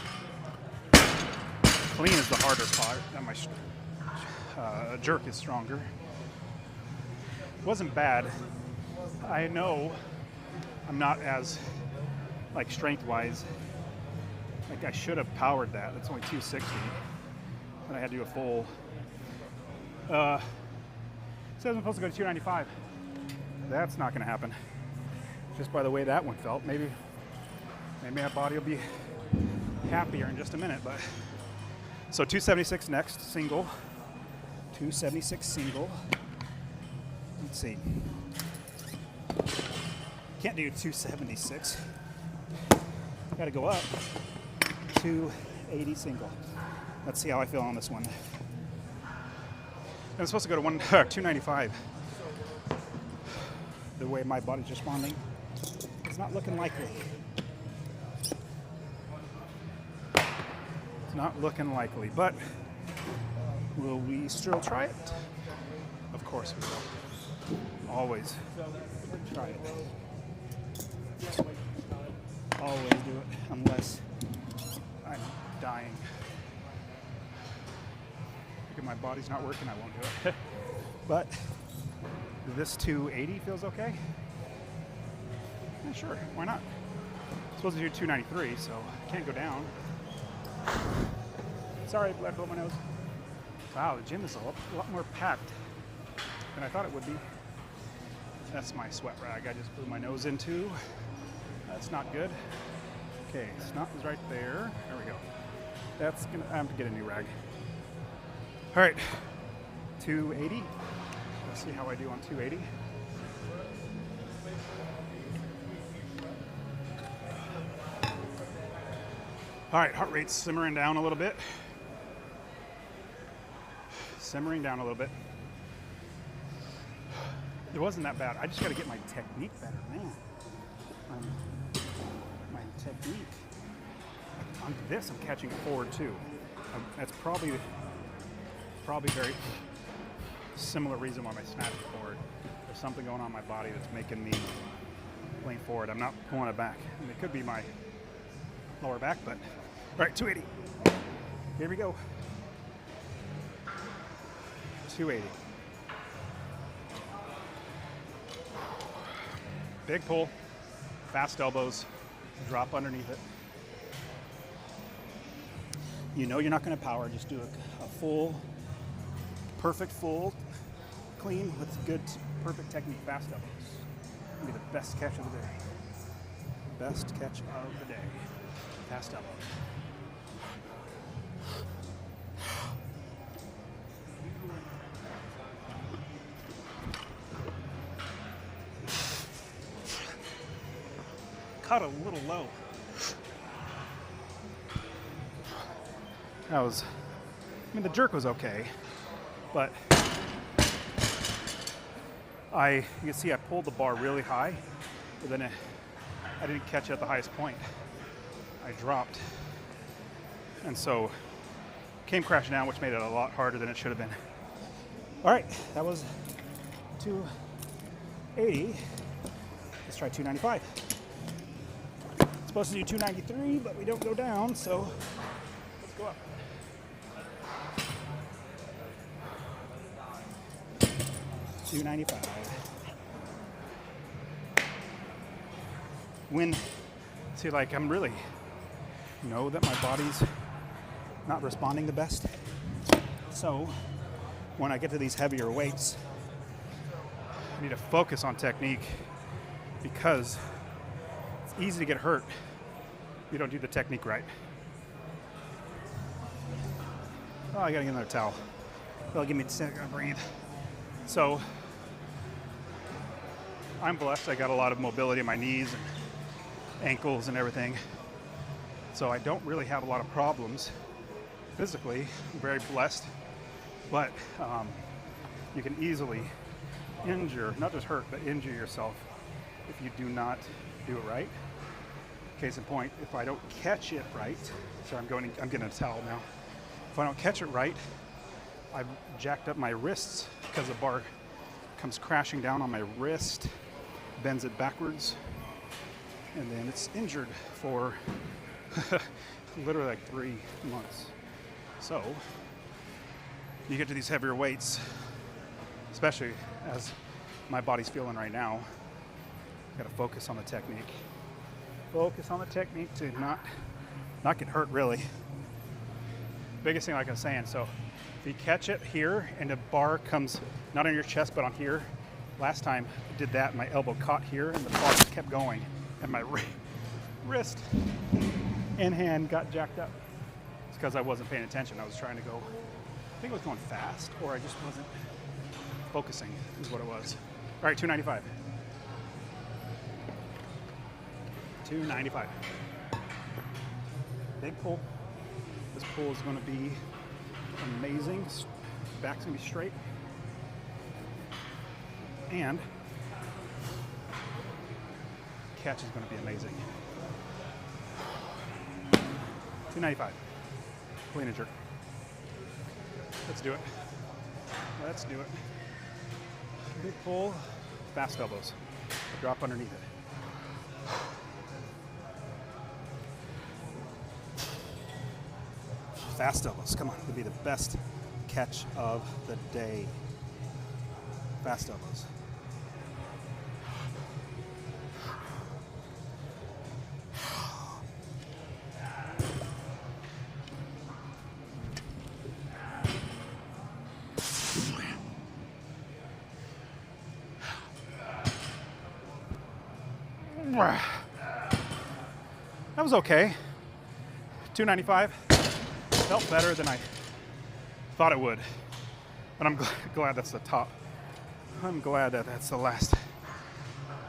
clean is the harder part, and my jerk is stronger. It wasn't bad. I know I'm not as, like, strength-wise, like I should have powered that. That's only 260, and I had to do a full. It says I'm supposed to go to 295. That's not going to happen. Just by the way that one felt. Maybe my body will be happier in just a minute. But so 276 next, single. 276 single. Let's see. Can't do 276. Got to go up. 280 single. Let's see how I feel on this one. I'm supposed to go to 295. The way my body's responding, it's not looking likely. It's not looking likely, but will we still try it? Of course we will. Always try it. Always do it, unless I'm dying. If my body's not working, I won't do it. But this 280 feels okay? Yeah, sure, why not? I'm supposed to do 293, so I can't go down. Sorry, blood blew my nose. Wow, the gym is a lot more packed than I thought it would be. That's my sweat rag I just blew my nose into. That's not good. Okay, snot is right there. There we go. I have to get a new rag. All right, 280. Let's see how I do on 280. All right, heart rate's simmering down a little bit. Simmering down a little bit. It wasn't that bad. I just got to get my technique better, man. My technique. On this, I'm catching it forward too. That's probably very similar reason why my snatch is forward. There's something going on in my body that's making me lean forward. I'm not pulling it back. I mean, it could be my lower back, but all right, 280. Here we go. 280. Big pull, fast elbows, drop underneath it. You know you're not going to power, just do a full, perfect full, clean with good, perfect technique, fast elbows. It'll be the best catch of the day. Best catch of the day. Fast elbows. Cut a little low. I mean, the jerk was okay, but you can see I pulled the bar really high, but then I didn't catch it at the highest point. I dropped, and so came crashing down, which made it a lot harder than it should have been. All right, that was 280. Let's try 295. Supposed to do 293, but we don't go down, so let's go up. 295. See, like, I'm really know that my body's not responding the best. So when I get to these heavier weights, I need to focus on technique, because it's easy to get hurt if you don't do the technique right. Oh, I gotta get another towel. That'll give me a second to breathe. So I'm blessed. I got a lot of mobility in my knees and ankles and everything. So I don't really have a lot of problems physically. I'm very blessed. But you can easily injure, not just hurt, but injure yourself if you do not do it right. Case in point, if I don't catch it right, so I'm getting a towel now. If I don't catch it right, I've jacked up my wrists because the bar comes crashing down on my wrist, bends it backwards, and then it's injured for literally like 3 months. So you get to these heavier weights, especially as my body's feeling right now, you gotta focus on the technique. Focus on the technique to not get hurt, really. Biggest thing, like I was saying, so if you catch it here and the bar comes not on your chest but on here, last time I did that, my elbow caught here and the bar just kept going and my wrist and hand got jacked up. It's because I wasn't paying attention. I was trying to go, I think I was going fast, or I just wasn't focusing is what it was. All right, 295. 295. Big pull. This pull is going to be amazing. Back's going to be straight. And catch is going to be amazing. 295. Clean and jerk. Let's do it. Let's do it. Big pull, fast elbows. Drop underneath it. Fast elbows, come on, it'll be the best catch of the day. Fast elbows. That was okay. 295. Felt better than I thought it would, but I'm glad that's the top. I'm glad that that's the last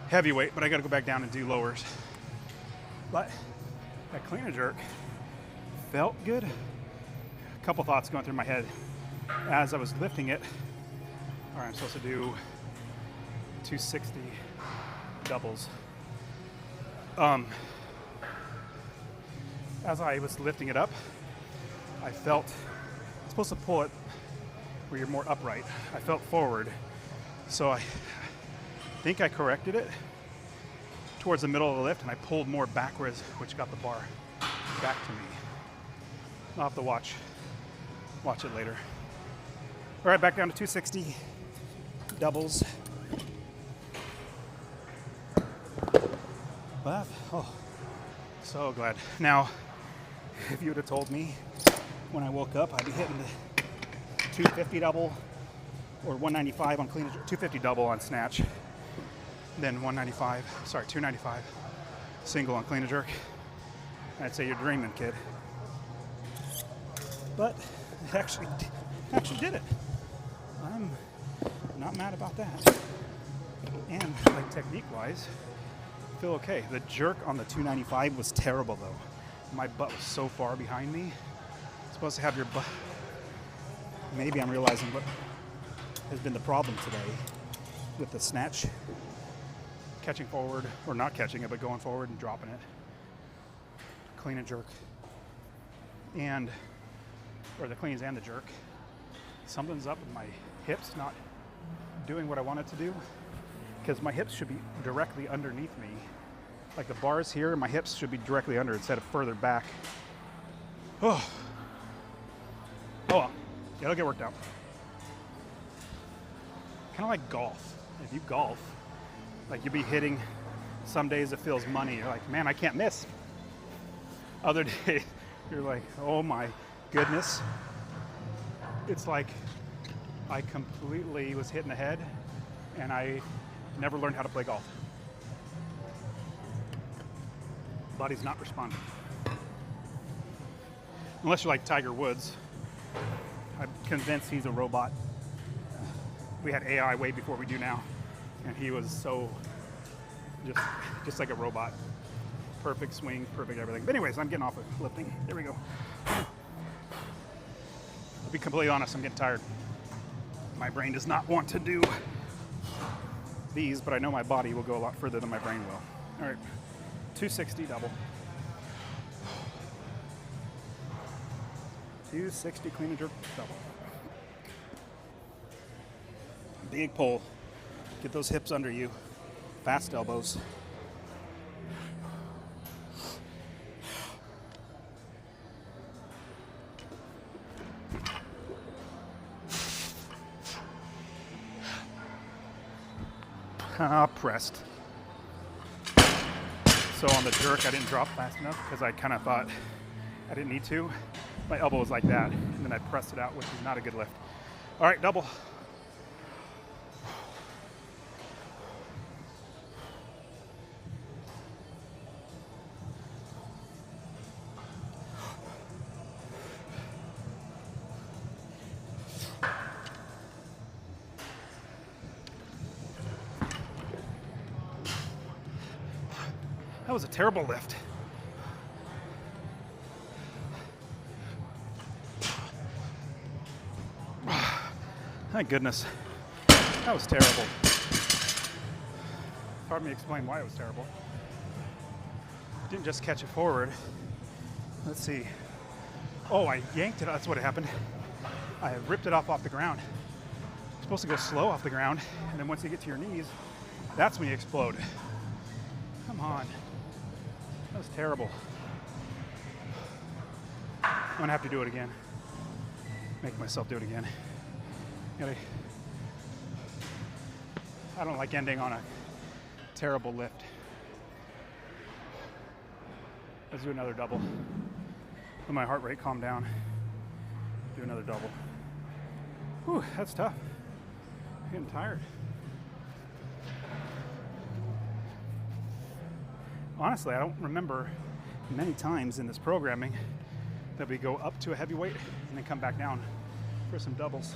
heavyweight, but I got to go back down and do lowers. But that clean and jerk felt good. A couple thoughts going through my head as I was lifting it. All right, I'm supposed to do 260 doubles. As I was lifting it up, I felt, I'm supposed to pull it where you're more upright. I felt forward, so think I corrected it towards the middle of the lift, and I pulled more backwards, which got the bar back to me. I'll have to watch it later. All right, back down to 260 doubles. But, oh, so glad. Now, if you would have told me when I woke up I'd be hitting the 250 double or 195 on clean and jerk, 250 double on snatch, then 295 single on clean and jerk, I'd say you're dreaming, kid. But it actually did it. I'm not mad about that. And like technique-wise, I feel okay. The jerk on the 295 was terrible though. My butt was so far behind me. You're supposed to have your butt. Maybe I'm realizing what has been the problem today with the snatch. Catching forward, or not catching it, but going forward and dropping it. Clean and jerk. Or the cleans and the jerk. Something's up with my hips not doing what I want it to do, because my hips should be directly underneath me. Like the bars here, my hips should be directly under instead of further back. Oh well, it'll get worked out. Kind of like golf. If you golf, like you'll be hitting, some days it feels money. You're like, man, I can't miss. Other days, you're like, oh my goodness. It's like I completely was hitting the head and I never learned how to play golf. Body's not responding. Unless you're like Tiger Woods. I'm convinced he's a robot. We had AI way before we do now, and he was so just like a robot. Perfect swing, perfect everything. But anyways, I'm getting off of lifting. There we go. To be completely honest, I'm getting tired. My brain does not want to do these, but I know my body will go a lot further than my brain will. All right, 260 double. 260 clean and jerk double. Big pull. Get those hips under you. Fast elbows. Pressed. So on the jerk, I didn't drop fast enough because I kind of thought I didn't need to. My elbow was like that, and then I pressed it out, which is not a good lift. All right, double. That was a terrible lift. Thank goodness. That was terrible. Hard me explain why it was terrible. Didn't just catch it forward. Let's see. Oh, I yanked it. That's what happened. I ripped it off the ground. It's supposed to go slow off the ground, and then once you get to your knees, that's when you explode. Come on. That was terrible. I'm gonna have to do it again. Make myself do it again. I don't like ending on a terrible lift. Let's do another double. Let my heart rate calm down. Do another double. Whew, that's tough. I'm getting tired. Honestly, I don't remember many times in this programming that we go up to a heavyweight and then come back down for some doubles.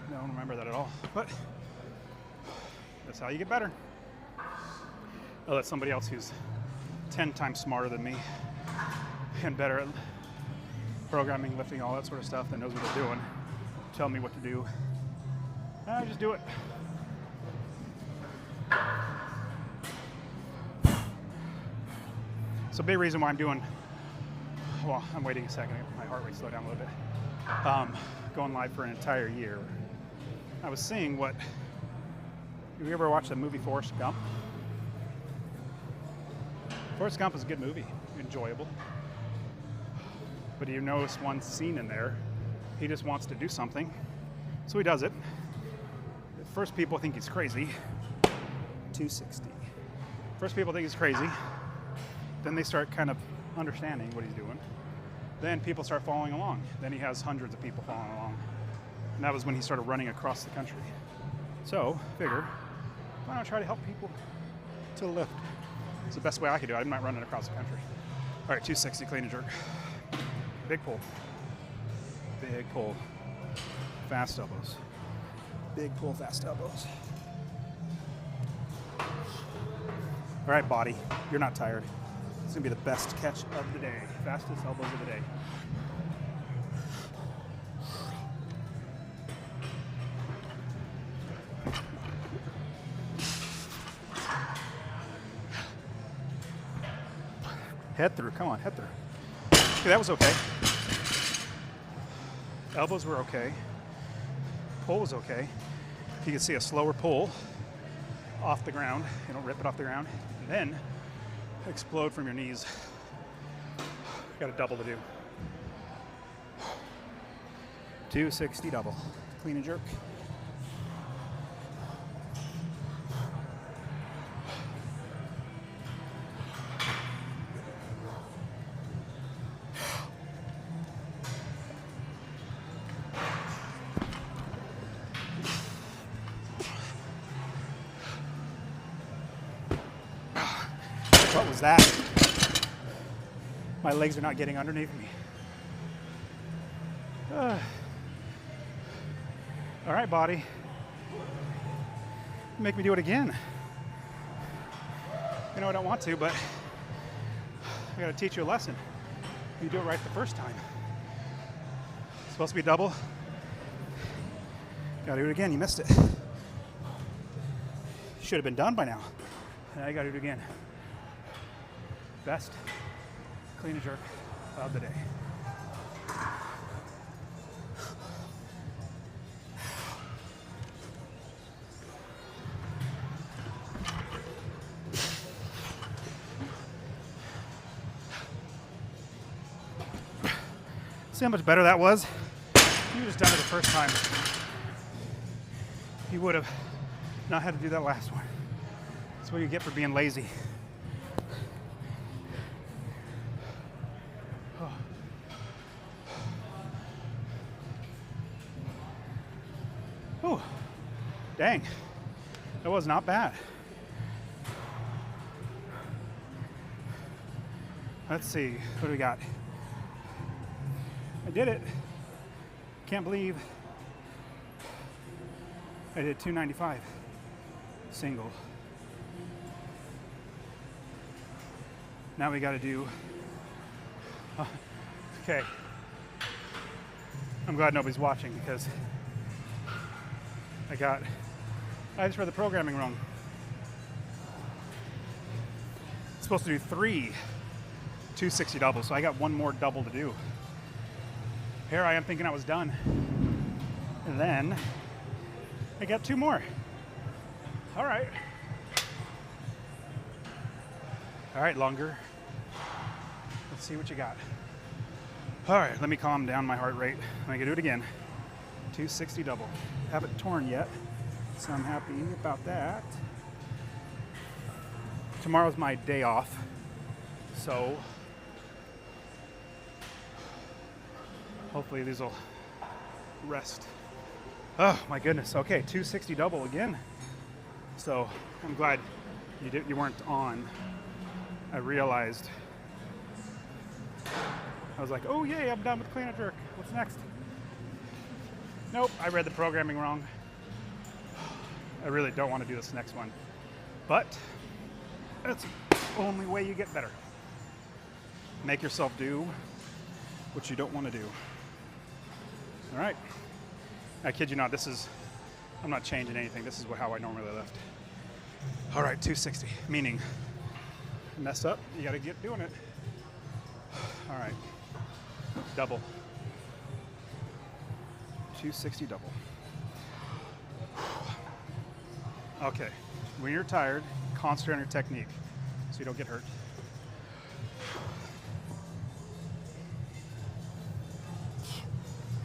I don't remember that at all, but that's how you get better. I'll let somebody else who's 10 times smarter than me and better at programming, lifting, all that sort of stuff, that knows what they're doing, tell me what to do. I just do it. So big reason why I'm doing, well, I'm waiting a second, my heart rate slowed down a little bit. Going live for an entire year. I was seeing what You ever watch the movie Forrest Gump? Forrest Gump is a good movie, enjoyable. But you notice one scene in there, he just wants to do something, so he does it. At first people think he's crazy. 260. First people think he's crazy, then they start kind of understanding what he's doing. Then people start following along. Then he has hundreds of people following along. And that was when he started running across the country. So, figure, why don't I try to help people to the lift? It's the best way I could do it. I'm not running across the country. All right, 260, clean and jerk. Big pull. Big pull. Fast elbows. Big pull, fast elbows. All right, body, you're not tired. It's gonna be the best catch of the day. Fastest elbows of the day. Head through, come on, head through. Okay, that was okay. Elbows were okay. Pull was okay. You can see a slower pull off the ground. You don't rip it off the ground. And then explode from your knees. Got a double to do. 260 double. Clean and jerk. What was that? My legs are not getting underneath me. All right, body. Make me do it again. You know, I don't want to, but I gotta teach you a lesson. You do it right the first time. It's supposed to be double. Gotta do it again, you missed it. Should have been done by now. Now you gotta do it again. Best clean and jerk of the day. See how much better that was? If you just done it the first time, you would have not had to do that last one. That's what you get for being lazy. Oh, dang, that was not bad. Let's see, what do we got? I did it. Can't believe I did 295 single. Now we got to do, okay. I'm glad nobody's watching because I just read the programming wrong. It's supposed to do 3 260 doubles, so I got one more double to do. Here I am thinking I was done. And then I got 2 more. All right. All right, longer. Let's see what you got. All right, let me calm down my heart rate. I'm gonna do it again. 260 double. Haven't torn yet, so I'm happy about that. Tomorrow's my day off, so hopefully these will rest. Oh my goodness. Okay, 260 double again. So I'm glad you weren't on. I realized. I was like, oh yay, I'm done with clean and jerk. What's next? Nope, I read the programming wrong. I really don't want to do this next one. But that's the only way you get better. Make yourself do what you don't want to do. All right. I kid you not, I'm not changing anything. This is how I normally lift. All right, 260, meaning mess up, you got to get doing it. All right, double. 260 double. Okay, when you're tired, concentrate on your technique so you don't get hurt.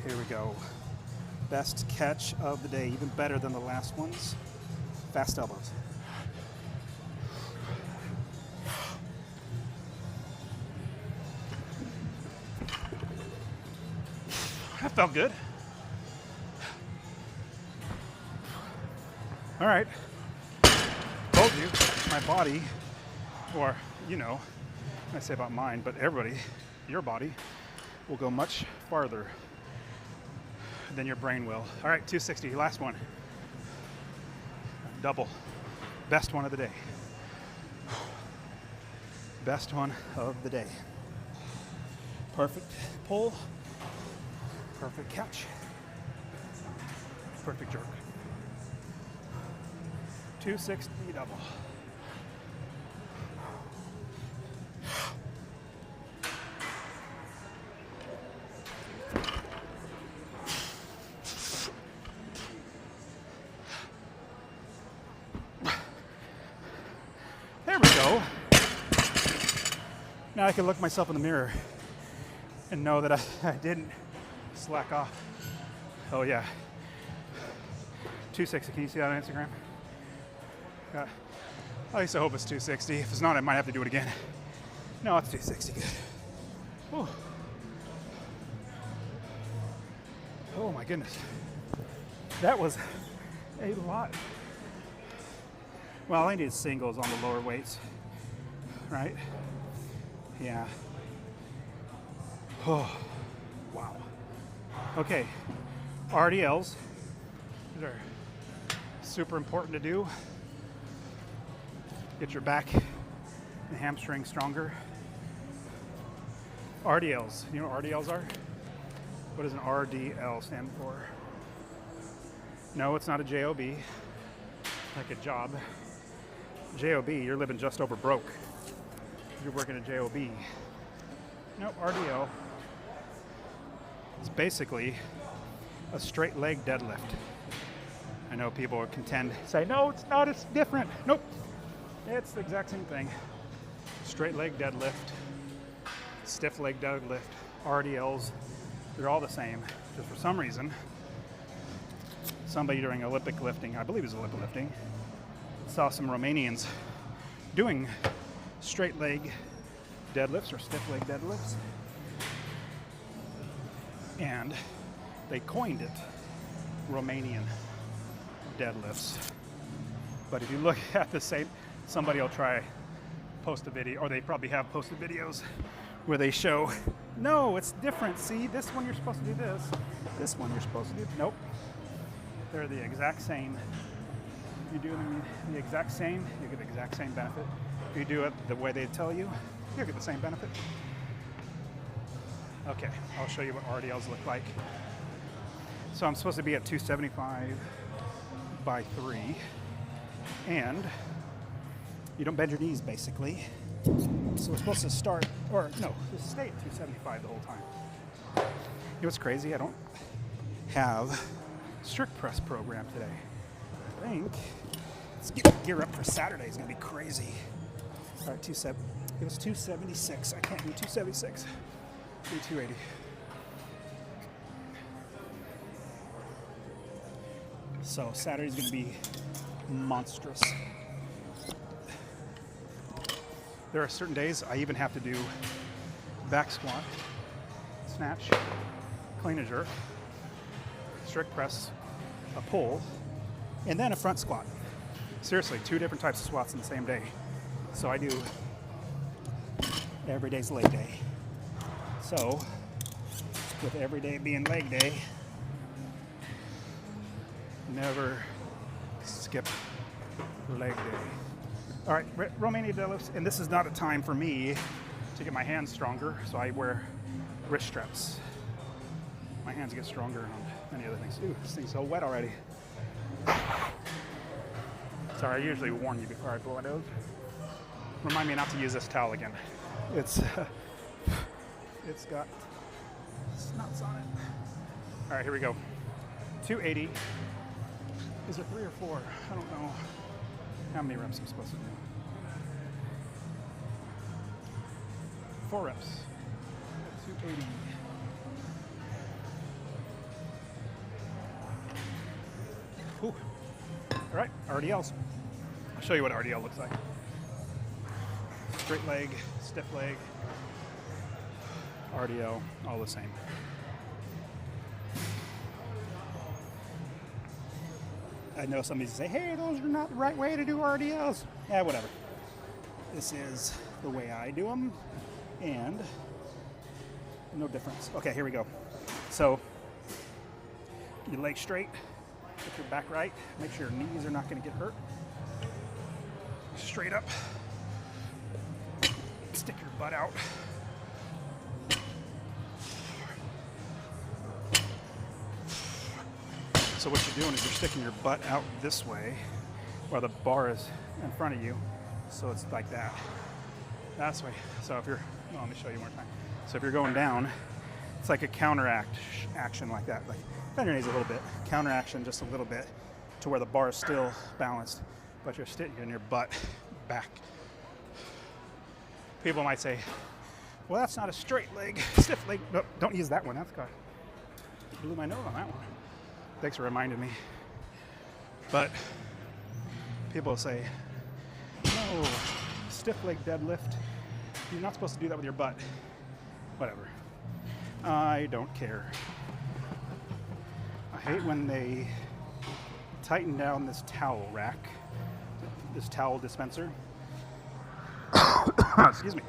Here we go. Best catch of the day, even better than the last ones. Fast elbows. That felt good. All right. Told you, my body, or you know, I say about mine, but everybody, your body, will go much farther than your brain will. All right, 260, last one. Double. Best one of the day. Best one of the day. Perfect pull. Perfect catch. Perfect jerk. 260 double. There we go. Now I can look myself in the mirror and know that I didn't slack off. Oh yeah. 260, can you see that on Instagram? I used to hope it's 260. If it's not, I might have to do it again. No, it's 260, good. Whew. Oh my goodness. That was a lot. Well, I did singles on the lower weights, right? Yeah. Oh, wow. Okay, RDLs. These are super important to do. Get your back and hamstring stronger. RDLs. You know what RDLs are? What does an RDL stand for? No, it's not a JOB, like a job. JOB, you're living just over broke. You're working a JOB. No, RDL is basically a straight leg deadlift. I know people would say, no, it's not, it's different. Nope, it's the exact same thing. Straight leg deadlift, stiff leg deadlift, RDLs, they're all the same. Just for some reason, somebody during Olympic lifting, I believe it was Olympic lifting, saw some Romanians doing straight leg deadlifts or stiff leg deadlifts, and they coined it Romanian deadlifts. But if you look at the same, somebody will post a video, or they probably have posted videos where they show, no, it's different. See, this one you're supposed to do this one you're supposed to do, nope. They're the exact same. If you do them the exact same, you get the exact same benefit. If you do it the way they tell you, you'll get the same benefit. Okay, I'll show you what RDLs look like. So I'm supposed to be at 275 by 3, and you don't bend your knees basically. So we're supposed to start, or no, just stay at 275 the whole time. You know what's crazy? I don't have strict press program today. I think let's gear up for Saturday. It's gonna be crazy. All right, it was 276. I can't do 276. Do 280. So Saturday's gonna be monstrous. There are certain days I even have to do back squat, snatch, clean and jerk, strict press, a pull, and then a front squat. Seriously, 2 different types of squats in the same day. So I do every day's leg day. So with every day being leg day, never skip leg day. All right, Romanian deadlifts, and this is not a time for me to get my hands stronger, so I wear wrist straps. My hands get stronger on many other things. Ooh, this thing's so wet already. Sorry, I usually warn you before I blow it out. Remind me not to use this towel again. It's got snuts on it. All right, here we go. 280. Is it 3 or 4? I don't know. How many reps am I supposed to do? 4 reps. 280. Ooh. All right, RDLs. I'll show you what RDL looks like. Straight leg, stiff leg, RDL, all the same. I know somebody say, hey, those are not the right way to do RDLs. Yeah, whatever. This is the way I do them, and no difference. Okay, here we go. So, your legs straight, get your back right, make sure your knees are not going to get hurt. Straight up. Stick your butt out. So what you're doing is you're sticking your butt out this way while the bar is in front of you. So it's like that. That's the way. So if you're, well, let me show you one more time. So if you're going down, it's like a counteract action like that. Like bend your knees a little bit, counteraction just a little bit to where the bar is still balanced, but you're sticking your butt back. People might say, well, that's not a straight leg, stiff leg. No, don't use that one. That's got, blew my nose on that one. Thanks for reminding me. But people say, no, stiff leg deadlift. You're not supposed to do that with your butt. Whatever. I don't care. I hate when they tighten down this towel rack, this towel dispenser. Excuse me.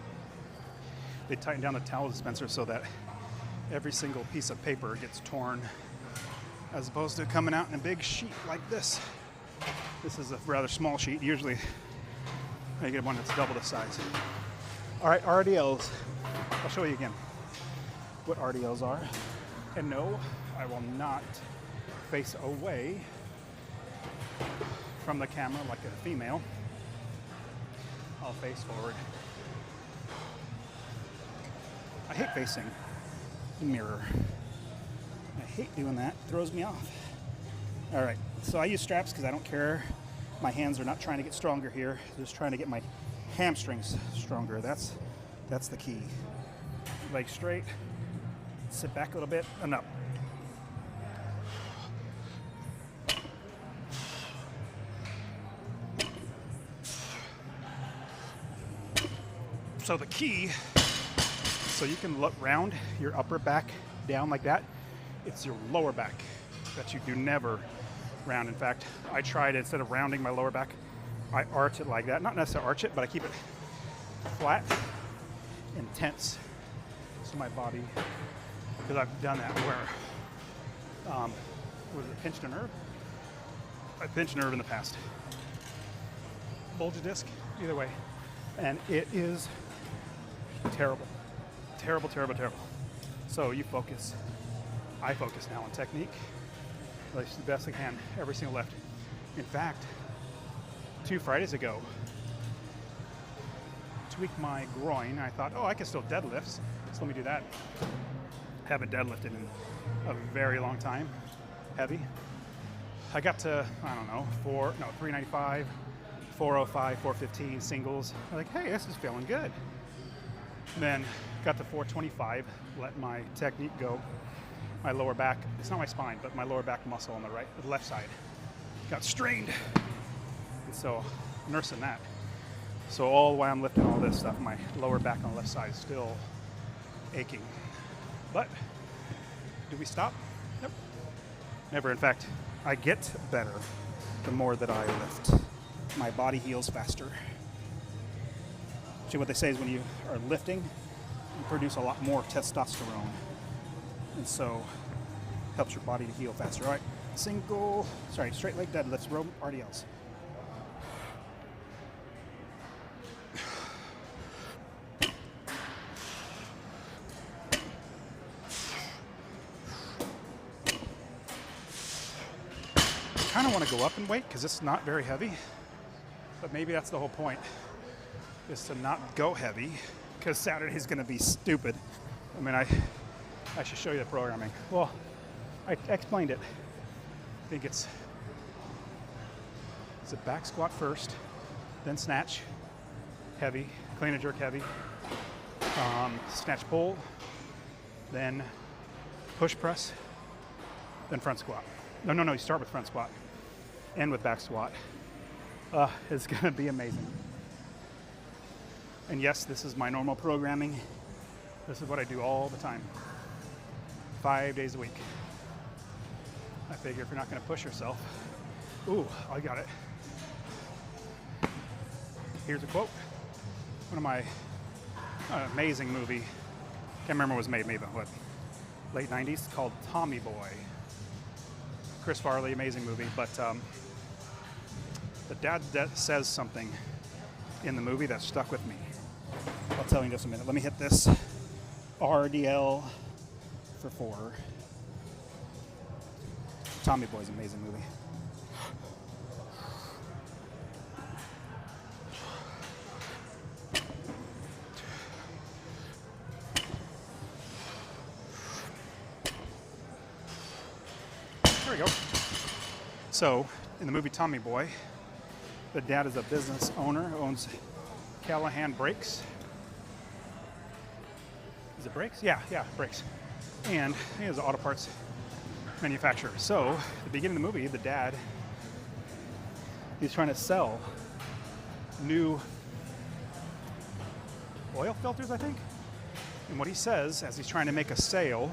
They tighten down the towel dispenser so that every single piece of paper gets torn, as opposed to coming out in a big sheet like this. This is a rather small sheet. Usually I get one that's double the size. All right, RDLs. I'll show you again what RDLs are. And no, I will not face away from the camera like a female. I'll face forward. I hate facing the mirror. I hate doing that. It throws me off. All right, so I use straps because I don't care. My hands are not trying to get stronger here. Just trying to get my hamstrings stronger. That's the key. Legs straight. Sit back a little bit and up. So the key, so you can look round your upper back down like that, it's your lower back that you do never round. In fact, I tried, instead of rounding my lower back, I arch it like that. Not necessarily arch it, but I keep it flat and tense to my body, because I've done that where, was it pinched a nerve? I pinched a nerve in the past. Bulge a disc, either way. And it is terrible. Terrible, terrible, terrible. So you focus. I focus now on technique. Like the best I can every single lift. In fact, 2 Fridays ago, tweaked my groin. I thought, oh, I can still deadlift, so let me do that. Haven't deadlifted in a very long time, heavy. I got to, I don't know, 395, 405, 415 singles. I'm like, hey, this is feeling good. Then got to 425, let my technique go. My lower back, it's not my spine, but my lower back muscle on the left side got strained. And so, nursing that. So all while I'm lifting all this stuff, my lower back on the left side is still aching. But, do we stop? Nope. Never. In fact, I get better the more that I lift. My body heals faster. Actually, what they say is when you are lifting, you produce a lot more testosterone. And so, helps your body to heal faster. All right, straight leg deadlifts, row RDLs. I kind of want to go up in weight because it's not very heavy, but maybe that's the whole point, is to not go heavy, because Saturday's going to be stupid. I mean, I should show you the programming. Well, I explained it. I think it's a back squat first, then snatch, heavy, clean and jerk heavy, snatch pull, then push press, then front squat. No, you start with front squat, end with back squat. It's gonna be amazing. And yes, this is my normal programming. This is what I do all the time, 5 days a week. I figure if you're not gonna push yourself, ooh, I got it. Here's a quote. One of my amazing movie, can't remember what was made, maybe what, late 90s, called Tommy Boy. Chris Farley, amazing movie, but the dad says something in the movie that stuck with me. I'll tell you in just a minute. Let me hit this RDL for 4. Tommy Boy's an amazing movie. There we go. So, in the movie Tommy Boy, the dad is a business owner, owns Callahan Brakes. Is it brakes? Yeah, brakes. And he is an auto parts manufacturer. So, at the beginning of the movie, the dad, he's trying to sell new oil filters, I think. And what he says, as he's trying to make a sale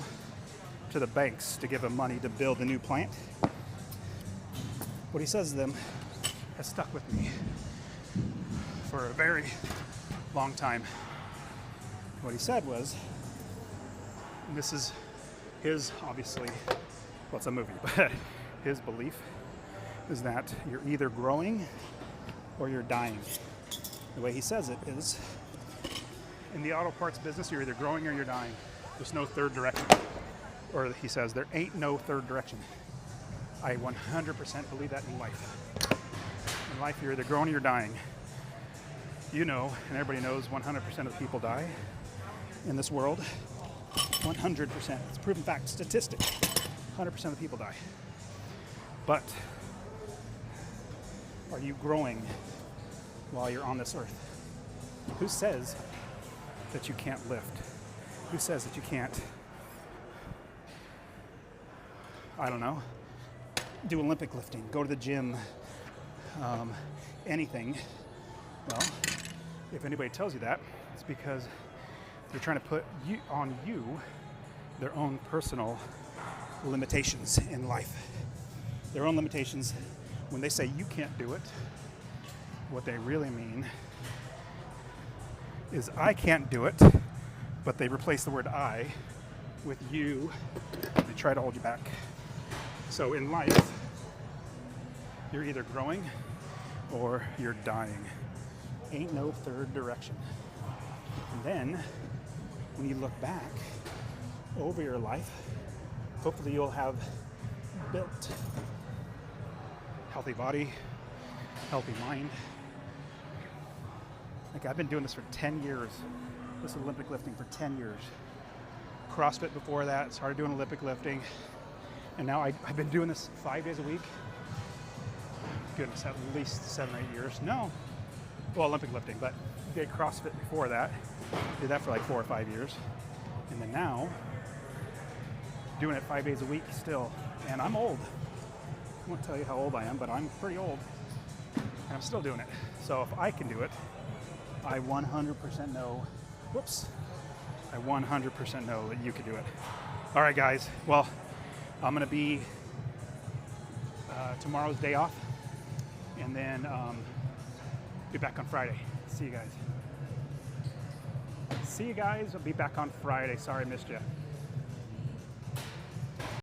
to the banks to give him money to build a new plant, what he says to them has stuck with me for a very long time. What he said was, and this is his, obviously, well, it's a movie, but his belief is that you're either growing or you're dying. The way he says it is, in the auto parts business, you're either growing or you're dying. There's no third direction. Or he says, there ain't no third direction. I 100% believe that in life. In life, you're either growing or you're dying. You know, and everybody knows, 100% of the people die in this world. 100%. It's a proven fact, statistic. 100% of the people die. But are you growing while you're on this earth? Who says that you can't lift? Who says that you can't, I don't know, do Olympic lifting, go to the gym, anything? Well, if anybody tells you that, it's because they're trying to put on you their own personal limitations in life. Their own limitations. When they say you can't do it, what they really mean is I can't do it, but they replace the word I with you. They try to hold you back. So in life, you're either growing or you're dying. Ain't no third direction. And then, when you look back over your life, hopefully you'll have built healthy body, healthy mind. Like, I've been doing this for 10 years, this Olympic lifting for 10 years. CrossFit before that, started doing Olympic lifting. And now I've been doing this 5 days a week. Goodness, at least 7 or 8 years. No, well, Olympic lifting, but did CrossFit before that. Did that for like 4 or 5 years. And then now, doing it 5 days a week still. And I'm old. I won't tell you how old I am, but I'm pretty old. And I'm still doing it. So if I can do it, I 100% know, I 100% know that you can do it. All right, guys. Well, I'm going to be tomorrow's day off, and then be back on Friday. See you guys. I'll be back on Friday. Sorry I missed you.